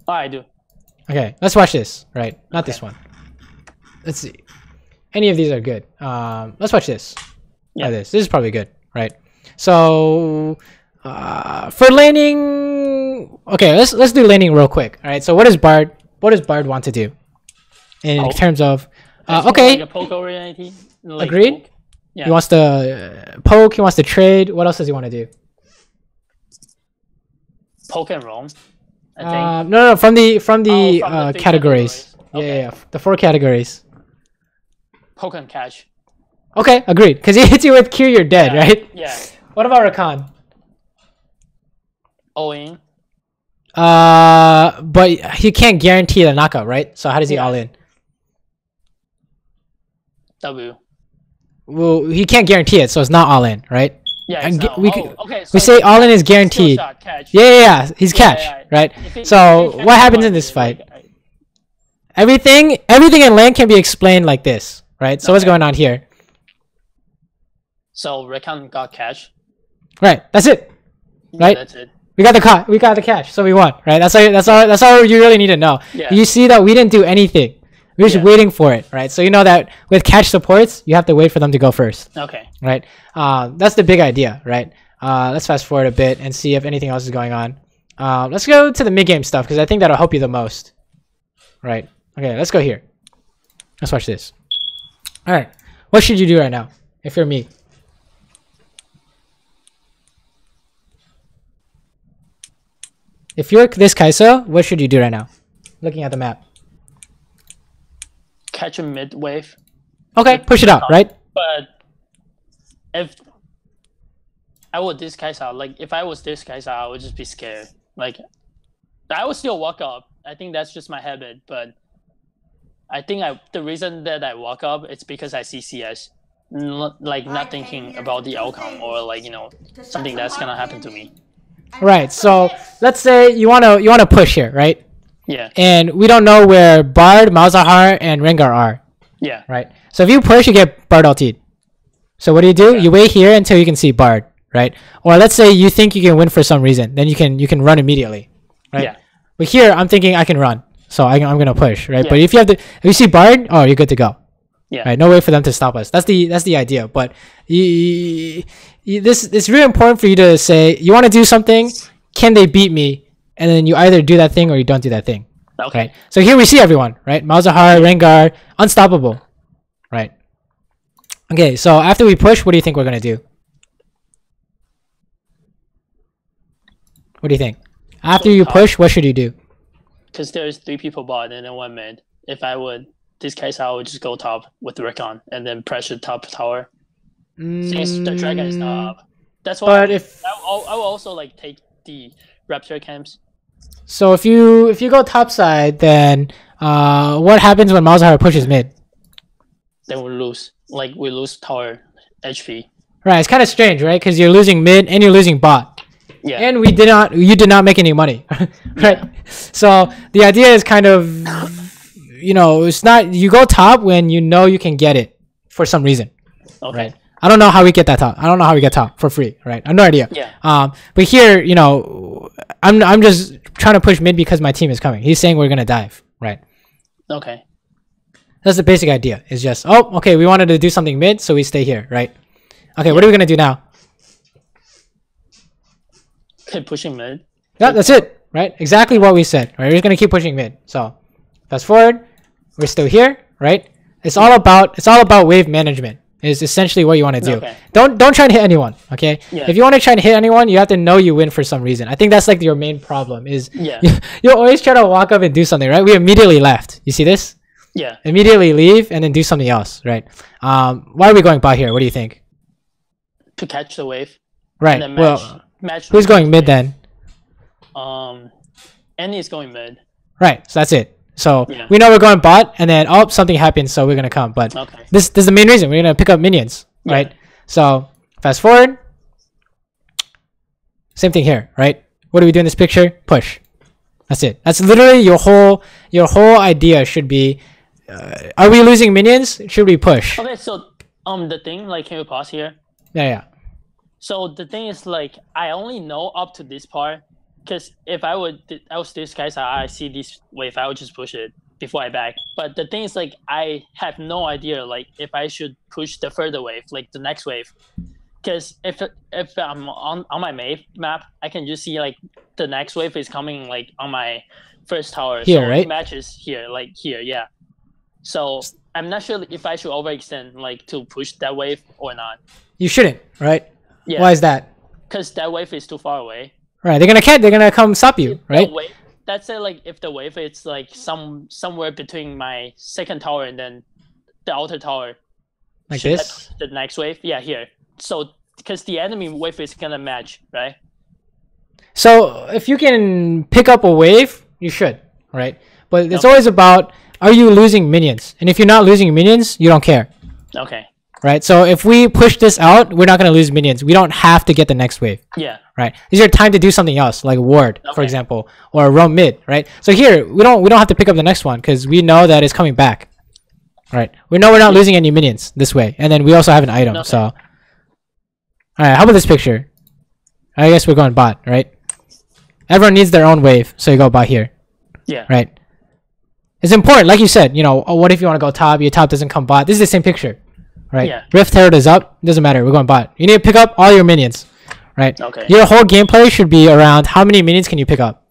Oh, I do. Okay, let's watch this. Right, not this one. Let's see. Any of these are good. Let's watch this. Yeah, this is probably good, right? So. For laning, okay, let's do laning real quick. All right, so what does Bard want to do in terms of okay, like a poke oriented, like agreed. Poke. Yeah. He wants to poke. He wants to trade. What else does he want to do? Poke and roam. I think. No, from the categories. Okay. Yeah, the 4 categories. Poke and catch. Okay, agreed. Because he hits you with Q, you're dead, right? Yeah. What about Rakan? All in. But he can't guarantee the knockout, right? So how does he all in? W. Well, he can't guarantee it, so it's not all in, right? Yeah, we say all in is guaranteed. Yeah, he's catch, right? So what happens in this fight? Everything in lane can be explained like this, right? So what's going on here? So Rakan got catch. Right, that's it. Right, yeah, that's it. We got the catch, so we won, right? That's all you really need to know. Yeah. You see that we didn't do anything. We were just waiting for it, right? So you know that with catch supports, you have to wait for them to go first. Okay. Right. That's the big idea, right? Let's fast forward a bit and see if anything else is going on. Let's go to the mid game stuff because I think that'll help you the most. Right. Okay. Let's go here. Let's watch this. All right. What should you do right now if you're me? If you're this Kaisa, what should you do right now? Looking at the map. catch a mid wave. Okay, push it out, right? But if I would this Kaisa, like if I was this Kaisa, I would just be scared. Like I would still walk up. I think that's just my habit, but I think the reason that I walk up it's because I see CS, like not thinking about the outcome or like something that's gonna happen to me. Right. So let's say you wanna push here, right? Yeah. And we don't know where Bard, Malzahar, and Rengar are. Yeah. Right. So if you push, you get Bard ultied. So what do? Yeah. You wait here until you can see Bard, right? Or let's say you think you can win for some reason, then you can run immediately, right? Yeah. But here I'm thinking I can run, so I'm gonna push, right? Yeah. But if you see Bard, oh, you're good to go. Yeah. Right. No way for them to stop us. That's the idea. But this it's really important for you to say you want to do something. Can they beat me? And then you either do that thing or you don't do that thing. Okay. Right. So here we see everyone, right? Malzahar, Rengar, unstoppable. Right. Okay, so after we push, what do you think we're gonna do? What do you think? After you push, what should you do? Because there's 3 people bot and then 1 mid. If I would this case, I would just go top with the Recon and then pressure top tower. Since the dragon is not up. That's why But I will also like take the Raptor camps. So if you go top side, then what happens when Malzahar pushes mid? Then we lose. Like we lose tower HP. Right, it's kind of strange, right? Because you're losing mid and you're losing bot. Yeah. And you did not make any money, right? Yeah. So the idea is kind of, it's not, you go top when you know you can get it for some reason, Okay. right? I don't know how we get that top. I don't know how we get top for free, right? I have no idea. Yeah. But here, I'm just trying to push mid because my team is coming. He's saying we're gonna dive, right? Okay. That's the basic idea. It's just, oh, okay, we wanted to do something mid, so we stay here, right? Okay, what are we gonna do now? Keep pushing mid. Yeah, that's it, right? Exactly what we said, right? We're just gonna keep pushing mid. So, fast forward, we're still here, right? It's all about wave management. Is essentially what you want to do. Okay. Don't try and hit anyone, okay? Yeah. If you want to try and hit anyone, you have to know you win for some reason. I think that's like your main problem is Yeah. you always try to walk up and do something, right? We immediately left. You see this? Yeah. Immediately leave and then do something else, right? Why are we going bot here? What do you think? To catch the wave. Right. And then match Who's going mid then? Annie is going mid. Right. So that's it. So Yeah. we know we're going bot, and then something happens, so we're gonna come. But Okay. this is the main reason we're gonna pick up minions, Yeah. right? So fast forward, same thing here, right? What do we do in this picture? Push. That's it. That's literally your whole idea should be: are we losing minions? Should we push? Okay, so the thing, like, can we pause here? Yeah. So the thing is, like, I only know up to this part, because if I was this guy, so I see this wave, I would just push it before I back. But the thing is, like, I have no idea, like, if I should push the further wave, like the next wave. Because if I'm on my map, I can just see like the next wave is coming like on my first tower. Here, so right? It matches here, like here, yeah. So I'm not sure if I should overextend like to push that wave or not. You shouldn't, right? Yeah. Why is that? Because that wave is too far away. Right. They're gonna come stop you, right? The wave, that's it. Like if the wave is like somewhere between my second tower and then the outer tower. Like should I this? push the next wave, yeah, here. So because the enemy wave is gonna match, right? So if you can pick up a wave, you should, right? But it's Okay. always about, are you losing minions? And if you're not losing minions, you don't care, Okay. right? So if we push this out, we're not going to lose minions. We don't have to get the next wave, Yeah. right? These are time to do something else, like ward, for Okay. example, or roam mid, right? So here, we don't have to pick up the next one because we know that it's coming back, right? We know we're not losing any minions this way. And then we also have an item, Okay. so. All right, how about this picture? I guess we're going bot, right? Everyone needs their own wave, so you go bot here, Yeah. right? It's important, like you said, what if you want to go top, your top doesn't come bot. This is the same picture, right? Yeah. Rift Herald is up, doesn't matter, we're going bot. You need to pick up all your minions, right? Okay. Your whole gameplay should be around how many minions can you pick up.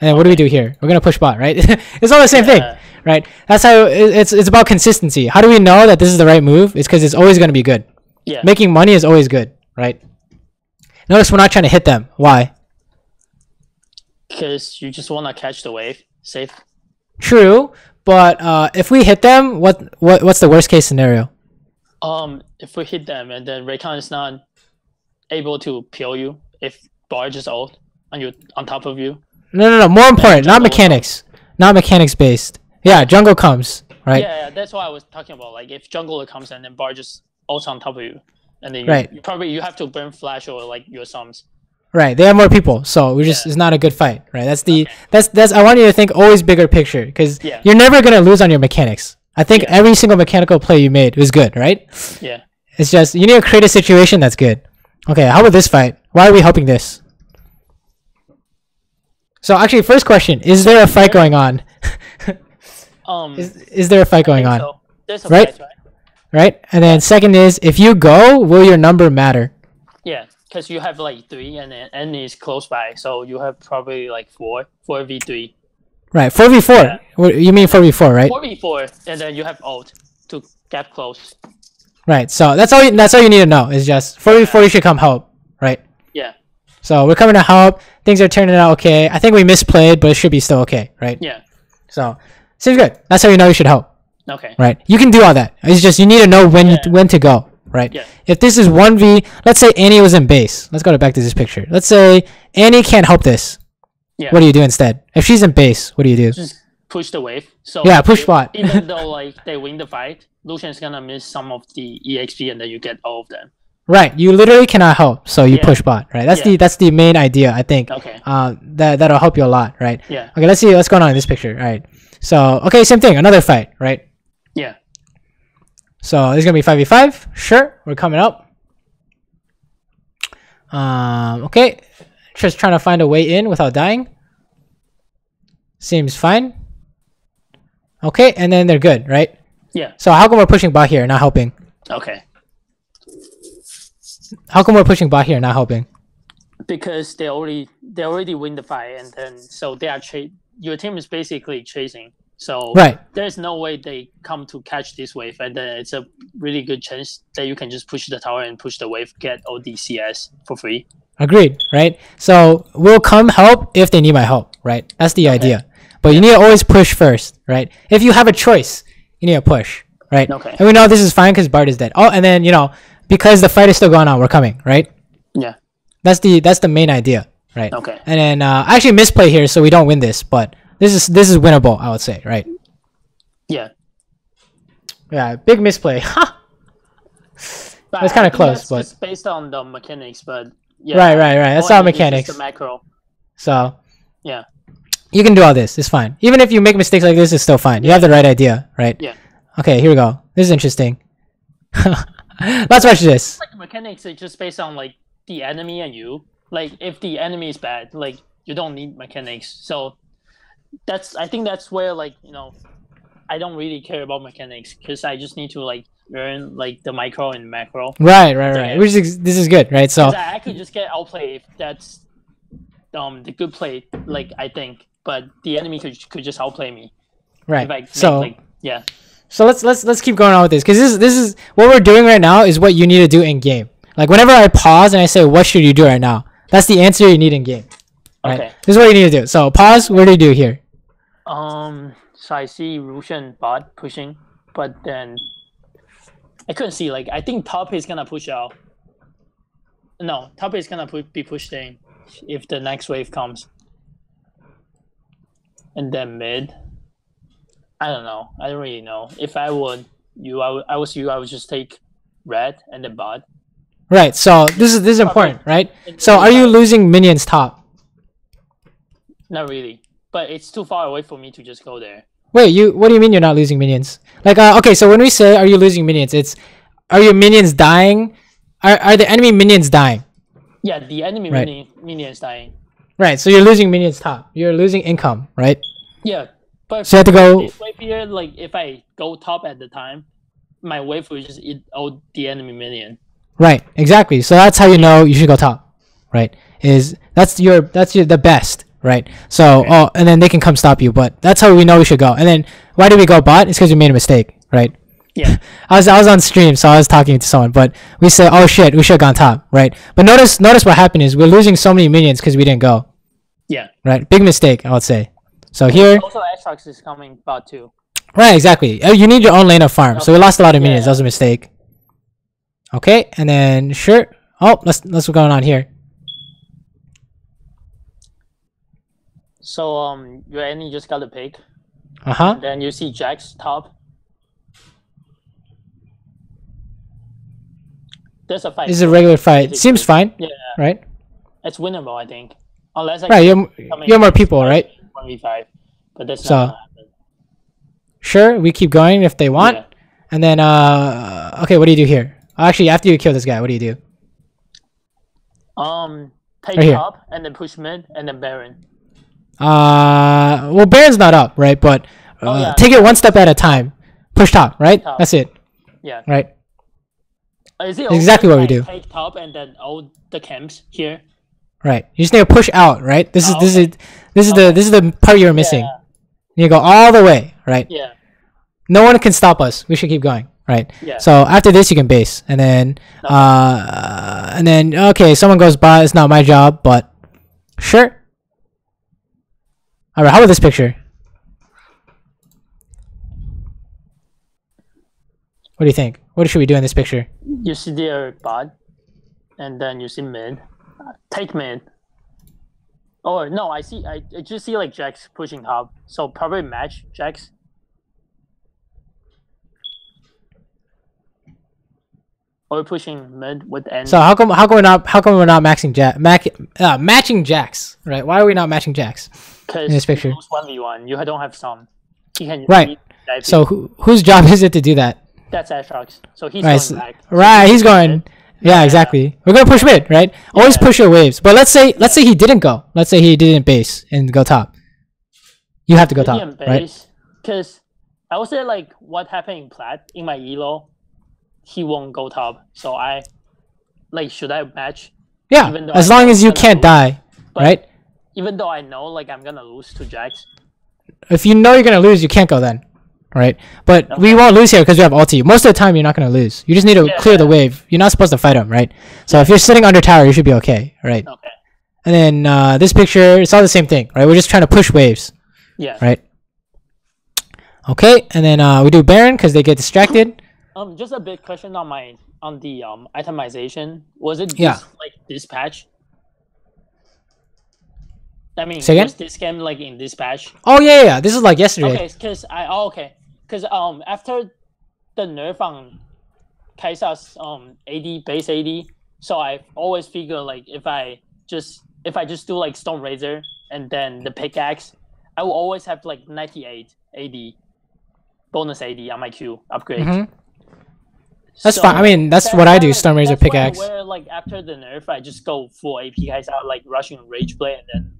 And then what do we do here? We're going to push bot, right? It's all the same thing, right? That's how it's about consistency. How do we know that this is the right move? It's because it's always going to be good. Yeah. Making money is always good, right? Notice we're not trying to hit them. Why? Because you just wanna catch the wave, safe. True, but if we hit them, what's the worst case scenario? If we hit them and then Raycon is not able to peel you, if barge is ult on top of you. No. More important, not mechanics, not mechanics based. Yeah, jungle comes, right? Yeah, that's what I was talking about. Like if jungler comes and then barge is also on top of you, and then Right. you have to burn flash or like your sums. Right, they have more people, so we just it's not a good fight, right? That's I want you to think always bigger picture, because you're never gonna lose on your mechanics. I think every single mechanical play you made was good, right? Yeah. It's just you need to create a situation that's good. Okay, how about this fight? Why are we helping this? So actually, first question: is there a fight going on? Is there a fight going on? So. There's a right? fight, right? Right, and then second is if you go, will your number matter? Yeah. Because you have like 3 and then enemy is close by, so you have probably like 4v3. Right, 4v4. Yeah. What, you mean 4v4, right? 4v4, and then you have ult to get close. Right, so that's all you need to know is just 4v4 you should come help, right? Yeah. So we're coming to help. Things are turning out okay. I think we misplayed, but it should be still okay, right? Yeah. So seems good. That's how you know you should help. Okay. Right. You can do all that. It's just you need to know when to go. Right. Yeah. If this is 1v, let's say Annie was in base. Let's go back to this picture. Let's say Annie can't help this. Yeah. What do you do instead? If she's in base, what do you do? Just push the wave. So yeah, push bot. Even though like they win the fight, Lucian's gonna miss some of the EXP and then you get all of them. Right. You literally cannot help, so you push bot. Right. That's the main idea, I think. Okay. That'll help you a lot. Right. Yeah. Okay. Let's see what's going on in this picture. All right. So okay, same thing. Another fight. Right. Yeah. So this is gonna be 5v5. Sure, we're coming up. Okay, just trying to find a way in without dying. Seems fine. Okay, and then they're good, right? Yeah. So how come we're pushing bot here, not helping? Okay. How come we're pushing bot here, not helping? Because they already win the fight, and then so they are your team is basically chasing. So there's no way they come to catch this wave, and then it's a really good chance that you can just push the tower and push the wave, get ODCS for free. Agreed, right? So we'll come help if they need my help, right? That's the idea. But you need to always push first, right? If you have a choice, you need to push, right? Okay. And we know this is fine because Bart is dead. Oh, and then because the fight is still going on, we're coming, right? Yeah. That's the main idea, right? Okay. And then I actually misplay here, so we don't win this, but this is winnable, I would say, right? Yeah. Yeah, big misplay. Ha. That's kind of close, but just based on the mechanics, but yeah. Right. That's all mechanics. The macro. So yeah, you can do all this. It's fine. Even if you make mistakes like this, it's still fine. You have the right idea, right? Yeah. Okay, here we go. This is interesting. Let's watch this. Like mechanics are just based on like the enemy and you. Like if the enemy is bad, like you don't need mechanics. So I think that's where like I don't really care about mechanics because I just need to like learn like the micro and macro. Right. This is good, right? So I could just get outplay if that's the good play, like I think, but the enemy could just outplay me. Right. So let's keep going on with this because this is what we're doing right now is what you need to do in game. Like whenever I pause and I say what should you do right now, that's the answer you need in game. Right? Okay. This is what you need to do. So pause. What do you do here? So I see Lucian bot pushing, but then I couldn't see. Like I think top is gonna push out. No, top is gonna be pushed in if the next wave comes. And then mid. I don't know. I don't really know. If I was you, I would just take red and then bot. Right. So this is important, right? So are you losing minions top? Not really, but it's too far away for me to just go there. Wait, what do you mean you're not losing minions? Like, okay, so when we say are you losing minions, it's are your minions dying? Are the enemy minions dying? Yeah, the enemy minions dying. Right, so you're losing minions top. You're losing income, right? Yeah, but so you have to go. This wave here, like if I go top at the time, my wave will just eat out the enemy minion. Right, exactly. So that's how you know you should go top, right? That's the best. Right. So, and then they can come stop you, but that's how we know we should go. And then why do we go bot? It's because we made a mistake, right? Yeah. I was on stream, so I was talking to someone, but we said, oh shit, we should have gone top, right? But notice what happened is we're losing so many minions because we didn't go. Yeah. Right. Big mistake, I would say. So here, Also, xFSN is coming bot too. right, exactly. You need your own lane of farm. So we lost a lot of minions. That was a mistake. Okay, and then sure. Oh, let's what's going on here. So your enemy just got a pick. And then you see Jax top. There's a fight. This is a regular fight. Seems fine. Yeah. Right. It's winnable, I think. Unless right, you have more people, right? 1v5, but that's so, not gonna happen. Sure, we keep going if they want, and then okay, what do you do here? Actually, after you kill this guy, what do you do? Take top and then push mid and then Baron. Well, Baron's not up, right? But take it one step at a time. Push top, right? Top. That's it. Yeah. Right. Is it exactly what we do. Take top and then all the camps here. Right. You just need to push out, right? This is the part you're missing. You go all the way, right? Yeah. No one can stop us. We should keep going, right? Yeah. So after this, you can base, and then okay, someone goes by. It's not my job, but sure. All right. How about this picture? What do you think? What should we do in this picture? You see their bot, and then you see mid. Take mid. Or no, I just see like Jax pushing top. So probably match Jax. Or pushing mid with N. So how come we're not maxing matching Jax, right? Why are we not matching Jax in this picture? Because 1v1, you don't have some. He can right. So whose job is it to do that? That's xFSN. So he's going back. Right, he's going. Yeah, exactly. We're gonna push mid, right? Always push your waves. But let's say he didn't go. Let's say he didn't base and go top. You have to go top, right? Because I would say like what happened in Plat in my elo, he won't go top. So I should I match? Yeah, as long as you can't die, right? Even though I know like I'm gonna lose to Jax. If you know you're gonna lose, you can't go then. Right, but we won't lose here because we have ulti. Most of the time, you're not gonna lose. You just need to clear the wave. You're not supposed to fight him, right? So if you're sitting under tower, you should be okay, right? Okay. And then this picture, it's all the same thing, right? We're just trying to push waves. Yeah. Right. Okay, and then we do Baron because they get distracted. Just a big question on the itemization. Was it just like this patch? I mean, was this game like in this patch? Oh yeah. This is like yesterday. Okay, because after the nerf on Kaisa's AD base AD, so I always figure like if I just do like Stone Razor and then the pickaxe, I will always have like 98 AD bonus AD on my Q upgrade. That's fine. I mean, that's what I do. Stone Razor pickaxe. Where like after the nerf, I just go full AP Kaisa, like rushing Rage Play and then.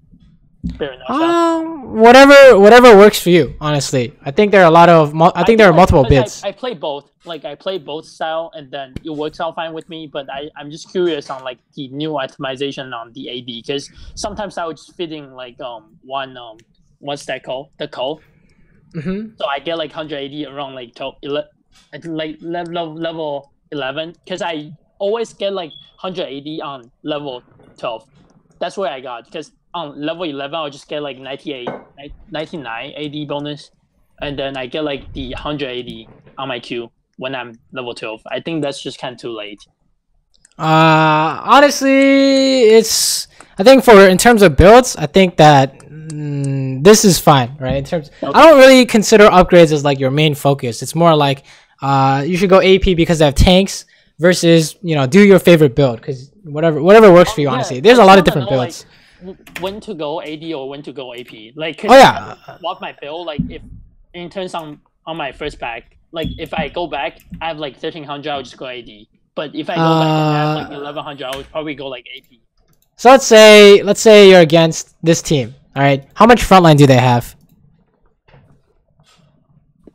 Whatever works for you. Honestly, I think there are a lot of. I think there are multiple bits. I play both. Like I play both style, and then it works out fine with me. But I'm just curious on like the new itemization on the AD because sometimes I would just fit in like what's that called? The code. So I get like 180 around like level 11 because I always get like 180 on level 12. That's where I got because. On level 11, I'll just get like 99 AD bonus, and then I get like the 180 on my Q when I'm level 12. I think that's just kind of too late. Honestly, I think in terms of builds, I think that this is fine, right? In terms, I don't really consider upgrades as like your main focus. It's more like you should go AP because they have tanks versus do your favorite build because whatever works for you. Honestly, there's a lot of different builds. When to go AD or when to go AP. Like, what my build, like, if in terms on my first pack, like, if I go back, I have like 1300, I'll just go AD. But if I go back and I have like 1100, I would probably go like AP. So let's say you're against this team. All right, how much frontline do they have?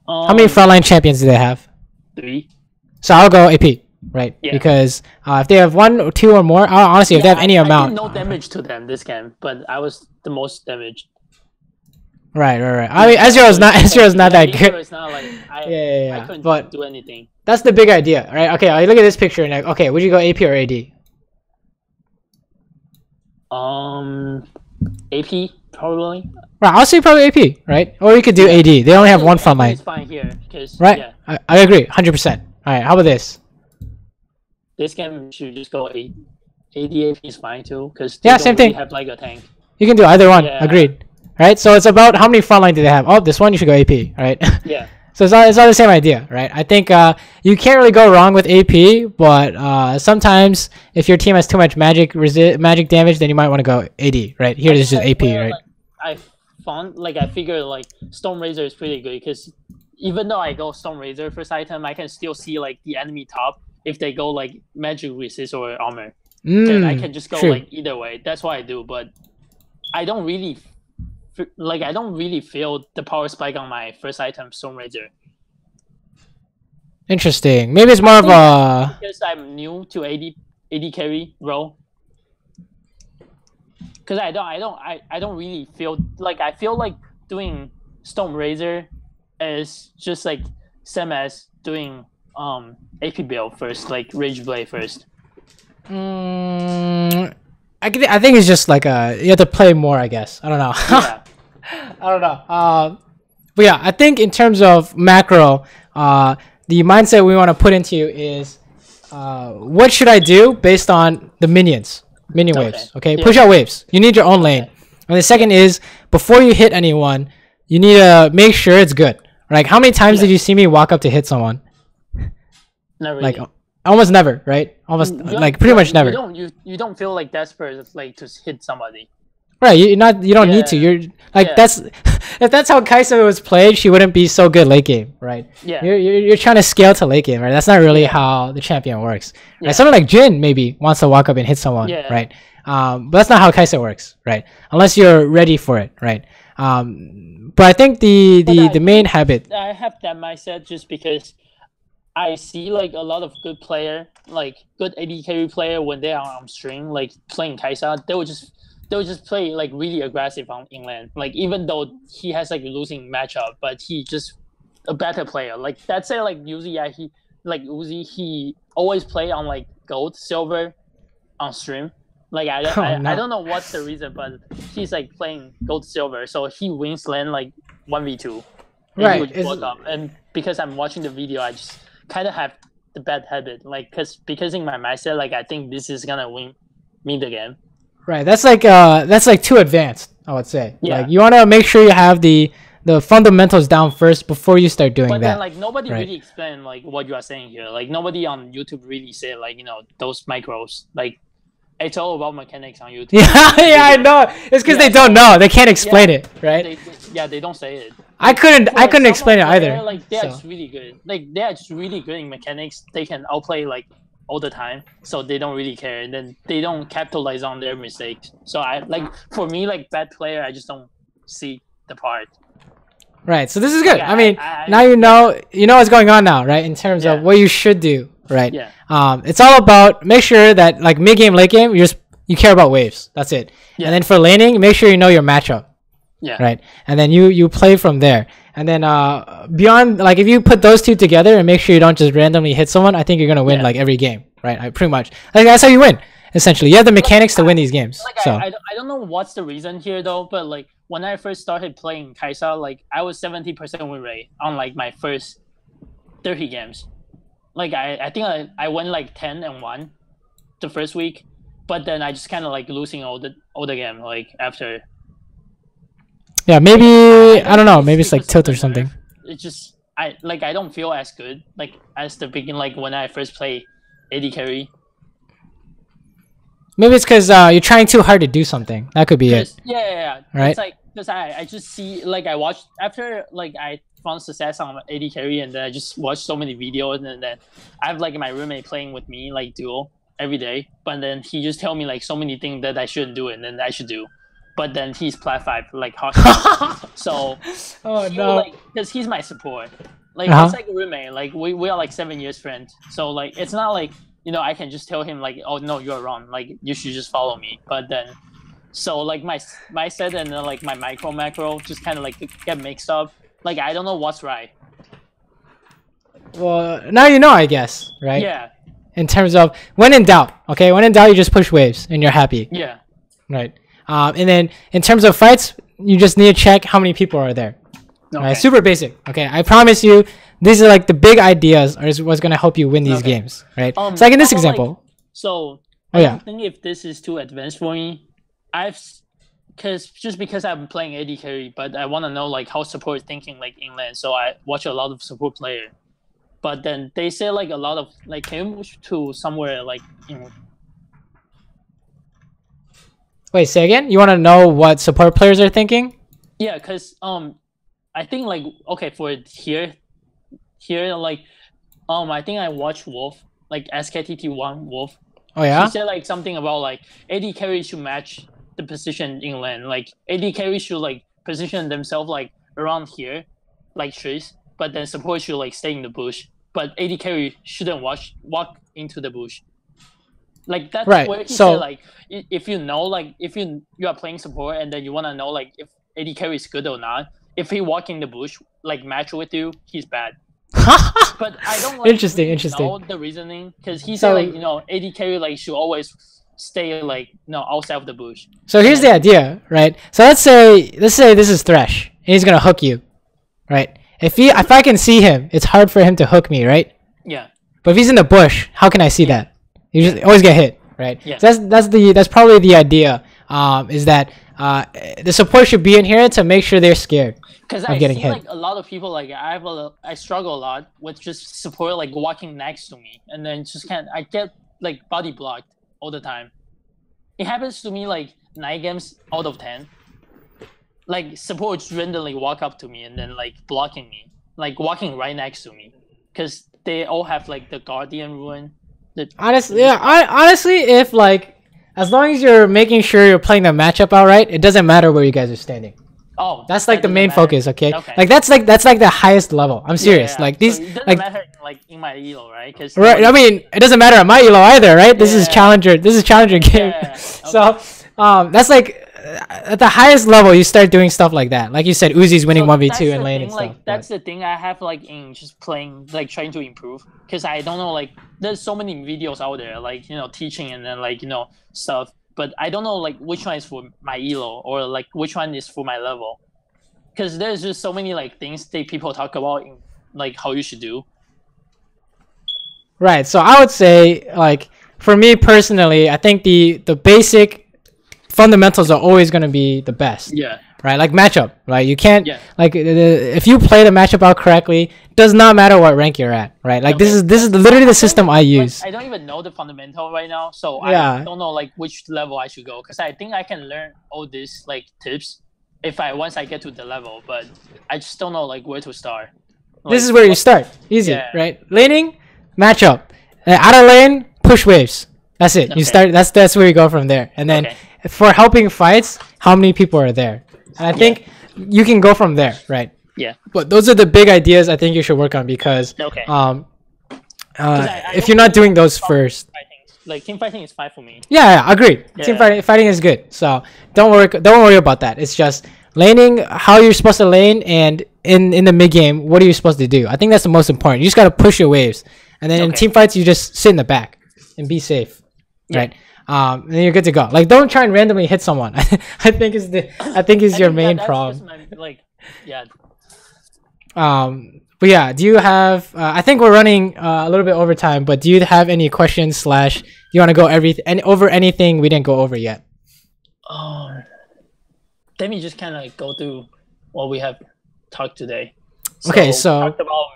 How many frontline champions do they have? 3. So I'll go AP. Right, because if they have 1 or 2 or more, honestly, if they have any amount, I did no damage to them this game, but I was the most damaged. Right. I mean, Ezreal's not that good. It's not like I couldn't do anything. That's the big idea, right? Okay, I look at this picture and like, okay, would you go AP or AD? AP probably. Right, I'll say probably AP, right? Or you could do AD. They only have one front line. It's fine here, cause right? yeah, I agree, 100%. All right, how about this? this game should just go AD is fine too, cause Yeah, don't same really thing. have like a tank. You can do either one. Yeah. Agreed. Right? So it's about how many front line do they have? Oh, this one you should go AP, right? Yeah. So it's all the same idea, right? I think you can't really go wrong with AP, but sometimes if your team has too much magic damage, then you might want to go AD, right? Here it's just AP, right? Like, I figure like Storm Razor is pretty good because even though I go Storm Razor first item, I can still see like the enemy top if they go like magic resist or armor. Then I can just go like either way. That's what I do, but I don't really feel the power spike on my first item Storm Razor. Interesting. Maybe it's more of a because I'm new to AD carry role. Because I don't really feel like I feel like doing Storm Razor is just like same as doing AP build first, like Rage Blade first. I think it's just like you have to play more, I guess. I don't know. Yeah. I don't know. But yeah, I think in terms of macro, the mindset we want to put into you is what should I do based on the minion waves. Okay, push out waves. You need your own lane. And the second is before you hit anyone, you need to make sure it's good. Like how many times did you see me walk up to hit someone? Not really. Like almost never, right? Almost like pretty much never. You don't feel like desperate like to hit somebody. Right, you don't need to. You're like that's if that's how Kaisa was played, she wouldn't be so good late game, right? Yeah. You're trying to scale to late game, right? That's not really how the champion works. Right? Someone like Jin maybe wants to walk up and hit someone, right? But that's not how Kaisa works, right? Unless you're ready for it, right? But I think the main habit. I have that mindset just because I see like a lot of good player, like good AD carry player when they are on stream, like playing Kaisa, they would just play like really aggressive on inland. Like even though he has like losing matchup, but he just a better player. Like that's it. Like Uzi, he always play on like gold, silver, on stream. Like I don't know what's the reason, but he's like playing gold, silver, so he wins lane like 1v2. Right. And because I'm watching the video, I just kind of have the bad habit, like because in my mindset, like I think this is gonna win me the game. Right, that's like too advanced, I would say. Yeah. Like you want to make sure you have the fundamentals down first before you start doing that. But then like nobody really explain like what you are saying here. Like nobody on YouTube really say like those macros. Like it's all about mechanics on YouTube. Yeah, I know. It's because they don't know. They can't explain it, right? They don't say it. I couldn't explain it either. Like they're just really good. Like they are just really good in mechanics. They can outplay like all the time, so they don't really care, and then they don't capitalize on their mistakes. So for me, like bad player, I just don't see the part. Right. So this is good. I mean, now you know what's going on now, right? In terms of what you should do, right? Yeah. It's all about make sure that like mid game, late game, you care about waves. That's it. Yeah. And then for laning, make sure you know your matchup. Yeah. Right. And then you play from there. And then beyond, like if you put those two together and make sure you don't just randomly hit someone, I think you're gonna win like every game, right? Pretty much. Like that's how you win. Essentially, you have the mechanics to win these games. Like, so I don't know what's the reason here though, but like when I first started playing Kaisa, like I was 70% win rate on like my first 30 games. Like I think I went like 10-1 the first week, but then I just kind of like losing all the game like after. Yeah, maybe I don't know. Maybe it's like tilt or something. It's just I don't feel as good like as the beginning, like when I first play AD carry. Maybe it's because you're trying too hard to do something. That could be it. Yeah. Right. It's like because I just see like I watched after like I found success on AD carry, and then I just watched so many videos, and then I have like my roommate playing with me like duo every day, but then he just tell me like so many things that I shouldn't do and then I should do. But then he's Plat 5, like hot. So, because he's my support. Like it's like a roommate. Like we are like 7 years friends. So like it's not like I can just tell him like, oh no, you're wrong. Like you should just follow me. But then, so like my set and then like my macro just kind of like get mixed up. Like I don't know what's right. Well, now you know, I guess, right? Yeah. In terms of when in doubt, okay? When in doubt, you just push waves and you're happy. Yeah. Right. And then in terms of fights, you just need to check how many people are there. Okay. Right? Super basic. Okay, I promise you, these are like the big ideas, or is what's gonna help you win these games, right? So like in this example. I don't think if this is too advanced for me, because I'm playing AD carry, but I want to know like how support is thinking like in lane. So I watch a lot of support player, but then they say like a lot of like, can you move to somewhere like in. Wait, say again? You want to know what support players are thinking? Yeah, because I think like, okay, for here like I think I watched Wolf, like SKTT1 Wolf. Oh yeah? She said like something about like AD carry should match the position in lane. Like AD carry should like position themselves like around here, like trees, but then support should like stay in the bush. But AD carry shouldn't walk into the bush. Like that's right. where he said like, if you know, like if you are playing support and then you want to know like if AD carry is good or not, if he walk in the bush like match with you, he's bad. But I don't like interesting know the reasoning, because he said like, you know, AD carry like should always stay like, you know, outside of the bush. So here's the idea, right? So let's say this is Thresh and he's gonna hook you, right? If I can see him, it's hard for him to hook me, right? Yeah. But if he's in the bush, how can I see that? You just always get hit, right? Yeah. So that's probably the idea. Is that the support should be in here to make sure they're scared. Because I see like a lot of people, like I struggle a lot with just support like walking next to me, and then just I get like body blocked all the time. It happens to me like 9 games out of 10. Like support just randomly walk up to me and then like blocking me, like walking right next to me, because they all have like the Guardian Ruin. Honestly, if like, as long as you're making sure you're playing the matchup out right, it doesn't matter where you guys are standing. Oh, that's like the main focus, okay? Like that's like the highest level. I'm serious. Yeah. Like these, so it doesn't like matter like in my elo, right? Cause right. I mean, it doesn't matter at my elo either, right? This is challenger. This is challenger game. Yeah. Okay. So that's like at the highest level, you start doing stuff like that. Like you said, Uzi's winning 1v2 in lane and stuff. Like that's the thing I have like in just playing, like trying to improve, because I don't know, like there's so many videos out there, like, you know, teaching and then like, you know, stuff, but I don't know like which one is for my elo or like which one is for my level. Because there's just so many like things that people talk about in like how you should do. Right. So I would say, like, for me personally, I think the basic fundamentals are always going to be the best. Yeah. Right. Like matchup. Right. You can't like if you play the matchup out correctly, does not matter what rank you're at. Right. Like this is literally the system I use. Like, I don't even know the fundamental right now, so I don't know like which level I should go, because I think I can learn all these like tips once I get to the level, but I just don't know like where to start. Like, this is where you start. Easy, right? Laning, matchup. Out of lane, push waves. That's it. You start. That's where you go from there. And then for helping fights, how many people are there? And I think you can go from there, right? Yeah. But those are the big ideas I think you should work on, because if you're not doing those first. Like team fighting is fine for me. Yeah, agreed. Yeah. Team fighting is good. So don't worry about that. It's just laning, how you're supposed to lane, and in the mid game, what are you supposed to do? I think that's the most important. You just gotta push your waves, and then in team fights, you just sit in the back and be safe, right? And then you're good to go. Like don't try and randomly hit someone. I think is your main problem. But yeah, do you have? I think we're running a little bit over time, but do you have any questions? / do you want to go over anything we didn't go over yet? Let me just kind of go through what we have talked today. So we talked about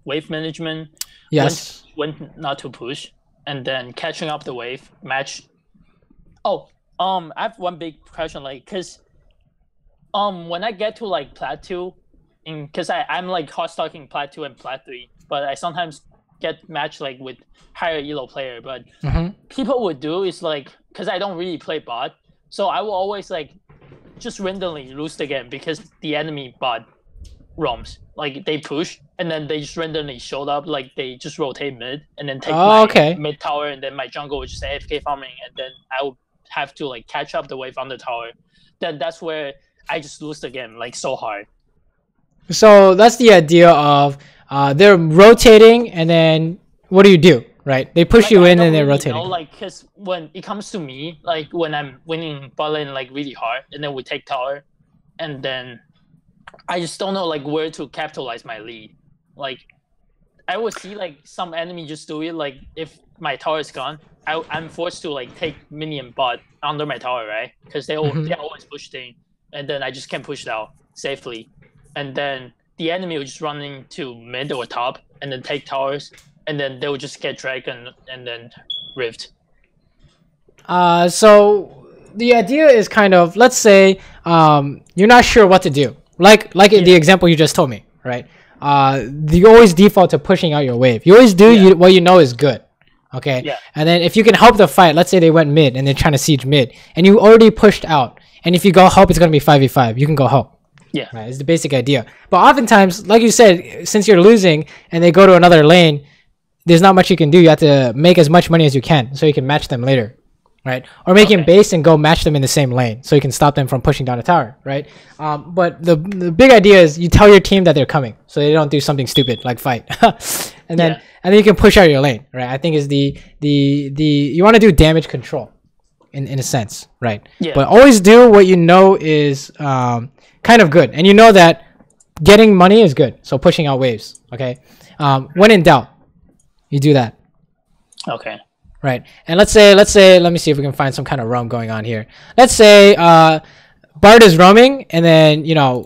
wave management. Yes. When not to push, and then catching up the wave match. I have one big question, like, cause when I get to like Plat 2. Because I'm like hot stocking Plat 2 and Plat 3, but I sometimes get matched like with higher elo player. But people would do is like, because I don't really play bot, so I will always like just randomly lose the game because the enemy bot roams. Like they push and then they just randomly showed up, like they just rotate mid and then take my mid tower, and then my jungle would just AFK farming, and then I would have to like catch up the wave on the tower. Then that's where I just lose the game like so hard. So that's the idea of they're rotating, and then what do? Right? They push you in and they're rotating. Like, because when it comes to me, like when I'm winning bot lane like really hard, and then we take tower, and then I just don't know like where to capitalize my lead. Like I would see like some enemy just do it. Like if my tower is gone, I'm forced to like take minion bot under my tower, right? Because they always push thing, and then I just can't push it out safely, and then the enemy will just run into mid or top, and then take towers, and then they will just get dragon and then rift. So the idea is kind of, let's say you're not sure what to do, like in the example you just told me, right? You always default to pushing out your wave. You always do what you know is good. Okay. Yeah. And then if you can help the fight, let's say they went mid and they're trying to siege mid, and you already pushed out, and if you go help, it's gonna be 5v5. You can go help. Yeah. Right. It's the basic idea. But oftentimes, like you said, since you're losing and they go to another lane, there's not much you can do. You have to make as much money as you can so you can match them later. Right? Or make him base and go match them in the same lane so you can stop them from pushing down a tower, right? But the big idea is you tell your team that they're coming so they don't do something stupid like fight. and then you can push out your lane, right? I think is the you want to do damage control in a sense, right? Yeah. But always do what you know is kind of good, and you know that getting money is good, so pushing out waves, okay? When in doubt, you do that. Okay. Right. And let's say, let me see if we can find some kind of roam going on here. Let's say Bard is roaming, and then, you know,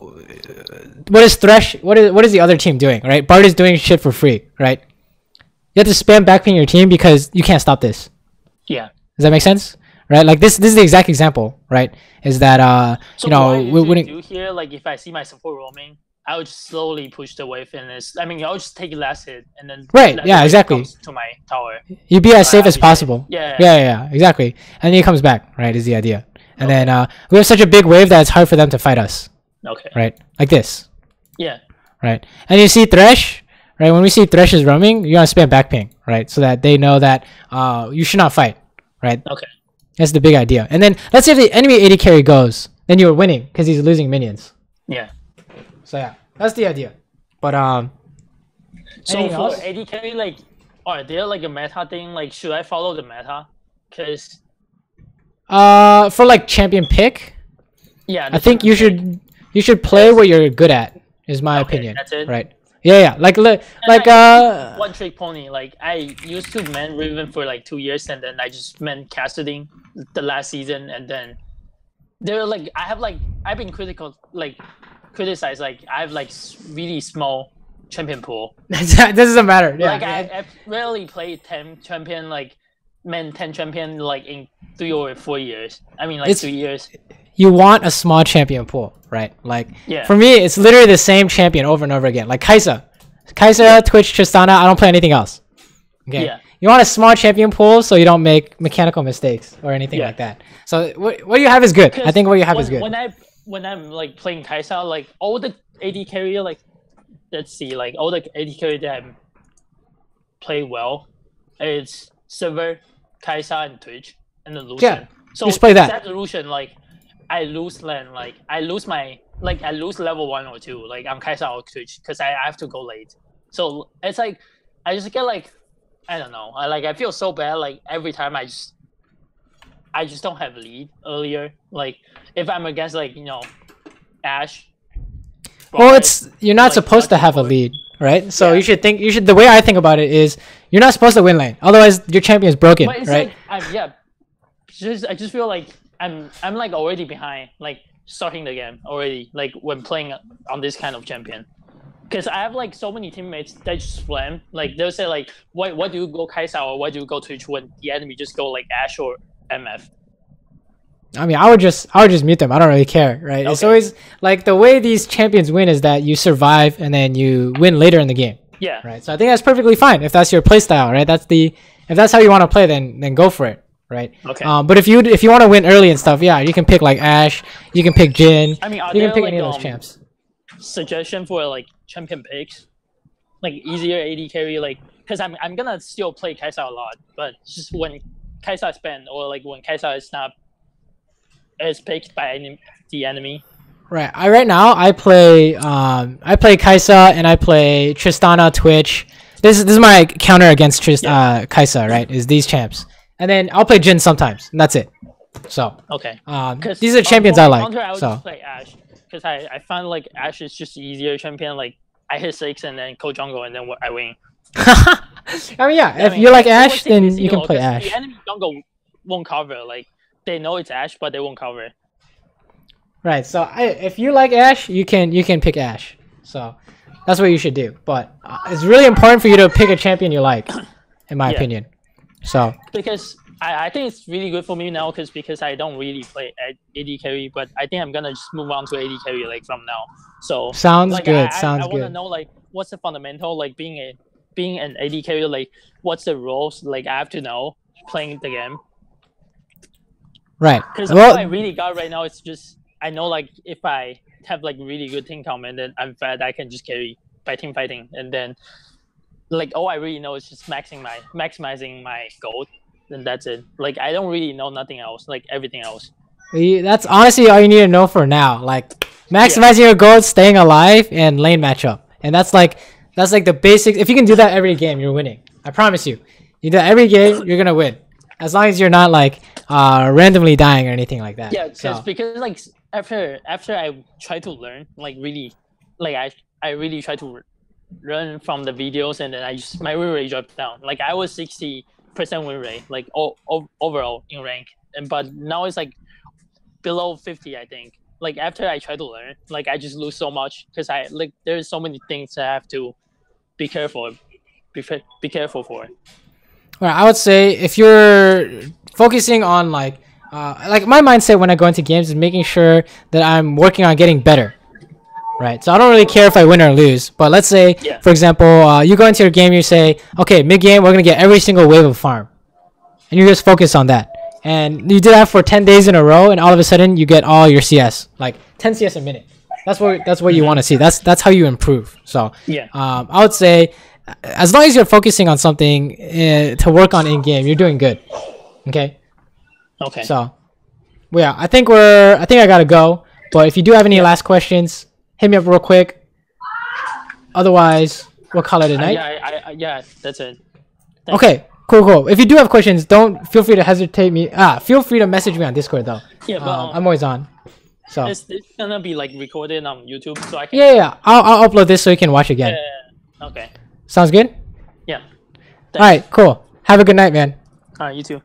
what is the other team doing, right? Bard is doing shit for free, right? You have to spam backping your team because you can't stop this. Yeah. Does that make sense? Right? Like this is the exact example, right? Is that so you know, what I do here, like if I see my support roaming, I would just slowly push the wave and I'll just take last hit and then exactly to my tower. You be as safe as possible. Yeah, exactly. And then he comes back, right? Is the idea. And then we have such a big wave that it's hard for them to fight us. Okay. Right? Like this. Yeah. Right. And you see Thresh, right? When we see Thresh is roaming, you want to spam back ping, right? So that they know that you should not fight, right? Okay. That's the big idea. And then let's say if the enemy AD carry goes, then you're winning because he's losing minions. Yeah. So yeah, that's the idea. But so for AD carry, like, are there like a meta thing? Like, should I follow the meta? Cause for like champion pick, I think you should play what you're good at. Is my opinion. That's it. Right. Yeah. Like one trick pony. Like I used to man Riven for like 2 years, and then I just man Cassading the last season, and then they're like I've been criticized, like I have like really small champion pool. That doesn't matter. Yeah. Like I rarely played 10 champion, like 10 champion like in 3 or 4 years. I mean like 2 years. You want a small champion pool, right? Like for me, it's literally the same champion over and over again. Like Kaisa, Twitch, Tristana. I don't play anything else. Okay. Yeah. You want a small champion pool so you don't make mechanical mistakes or anything like that. So what you have is good. I think what you have is good. When I'm like playing Kaisa, like all the AD carry, like let's see, like all the AD carry that I play well, it's Saber, Kaisa, and Twitch, and the Lucian. Yeah, so just play that. Except the Lucian, like I lose lane, like I lose level 1 or 2, like I'm Kaisa or Twitch because I have to go late. So it's like I just get like I don't know, I feel so bad like every time I just don't have lead earlier. Like if I'm against like, you know, Ashe. Well, you're not supposed to have a lead, right? So you should the way I think about it is you're not supposed to win lane. Otherwise your champion is broken, but it's right? Like, I just feel like I'm like already behind, like starting the game already, like when playing on this kind of champion. Because I have like so many teammates that just splam. Like they'll say like, why do you go Kaisa or why do you go Twitch when the enemy just go like Ashe or MF? I mean, I would just mute them. I don't really care, right? Okay. It's always like the way these champions win is that you survive and then you win later in the game. Yeah. Right. So I think that's perfectly fine if that's your playstyle, right? If that's how you want to play, then go for it, right? Okay. But if you want to win early and stuff, yeah, you can pick like Ashe, you can pick Jhin, I mean, you can pick any of those champs. Suggestion for like champion picks, like easier AD carry, like because I'm gonna still play Kaisa a lot, but just when Kaisa is banned or like when Kaisa is not picked by the enemy. Right. Right now I play Kaisa and I play Tristana, Twitch. This is my counter against Kaisa, right? Is these champs, and then I'll play Jhin sometimes, and that's it. So okay. These are champions I like. I would so just play Ashe because I find like Ashe is just easier champion. Like I hit 6 and then co jungle and then I win. I mean, yeah, if you like Ashe, then you can play Ashe. The enemy jungle won't cover. Like they know it's Ashe, but they won't cover. Right. So if you like Ashe, you can pick Ashe. So that's what you should do. But it's really important for you to pick a champion you like, in my opinion. So because I think it's really good for me now because I don't really play AD carry, but I think I'm gonna just move on to AD carry like from now. So sounds like, good. I want to know like what's the fundamental like being an AD carry, like what's the roles like I have to know playing the game. Right. Because what I really got right now is just I know like if I have like really good team comp and then I'm fat, I can just carry by team fighting, and then like all I really know is just maximizing my gold, and that's it. Like I don't really know nothing else, like everything else. That's honestly all you need to know for now. Like maximizing your gold, staying alive, and lane matchup, and that's like the basics. If you can do that every game, you're winning. I promise you. You do that every game, you're gonna win. As long as you're not like randomly dying or anything like that. Yeah, because like after I try to learn, like really, like I really try to learn from the videos, and then my win rate dropped down. Like I was 60% win rate, like overall in rank, but now it's like below 50, I think. Like after I try to learn, like I just lose so much because there's so many things I have to be careful for. Well, I would say if you're focusing on like my mindset when I go into games is making sure that I'm working on getting better, right? So I don't really care if I win or lose. But let's say, for example, you go into your game, you say, okay, mid game we're gonna get every single wave of farm, and you just focus on that. And you do that for 10 days in a row, and all of a sudden you get all your CS, like 10 CS a minute. That's what you want to see. That's how you improve. So I would say, as long as you're focusing on something to work on in game, you're doing good. Okay. Okay. So, well, yeah, I think I gotta go. But if you do have any last questions, hit me up real quick. Otherwise, we'll call it a night. Yeah, that's it. Thanks. Okay. Cool. If you do have questions, don't feel free to feel free to message me on Discord though. Yeah, but I'm always on. So it's gonna be like recorded on YouTube, so I can. Yeah. I'll upload this so you can watch again. Yeah. Okay. Sounds good. Yeah. All right. Cool. Have a good night, man. You too.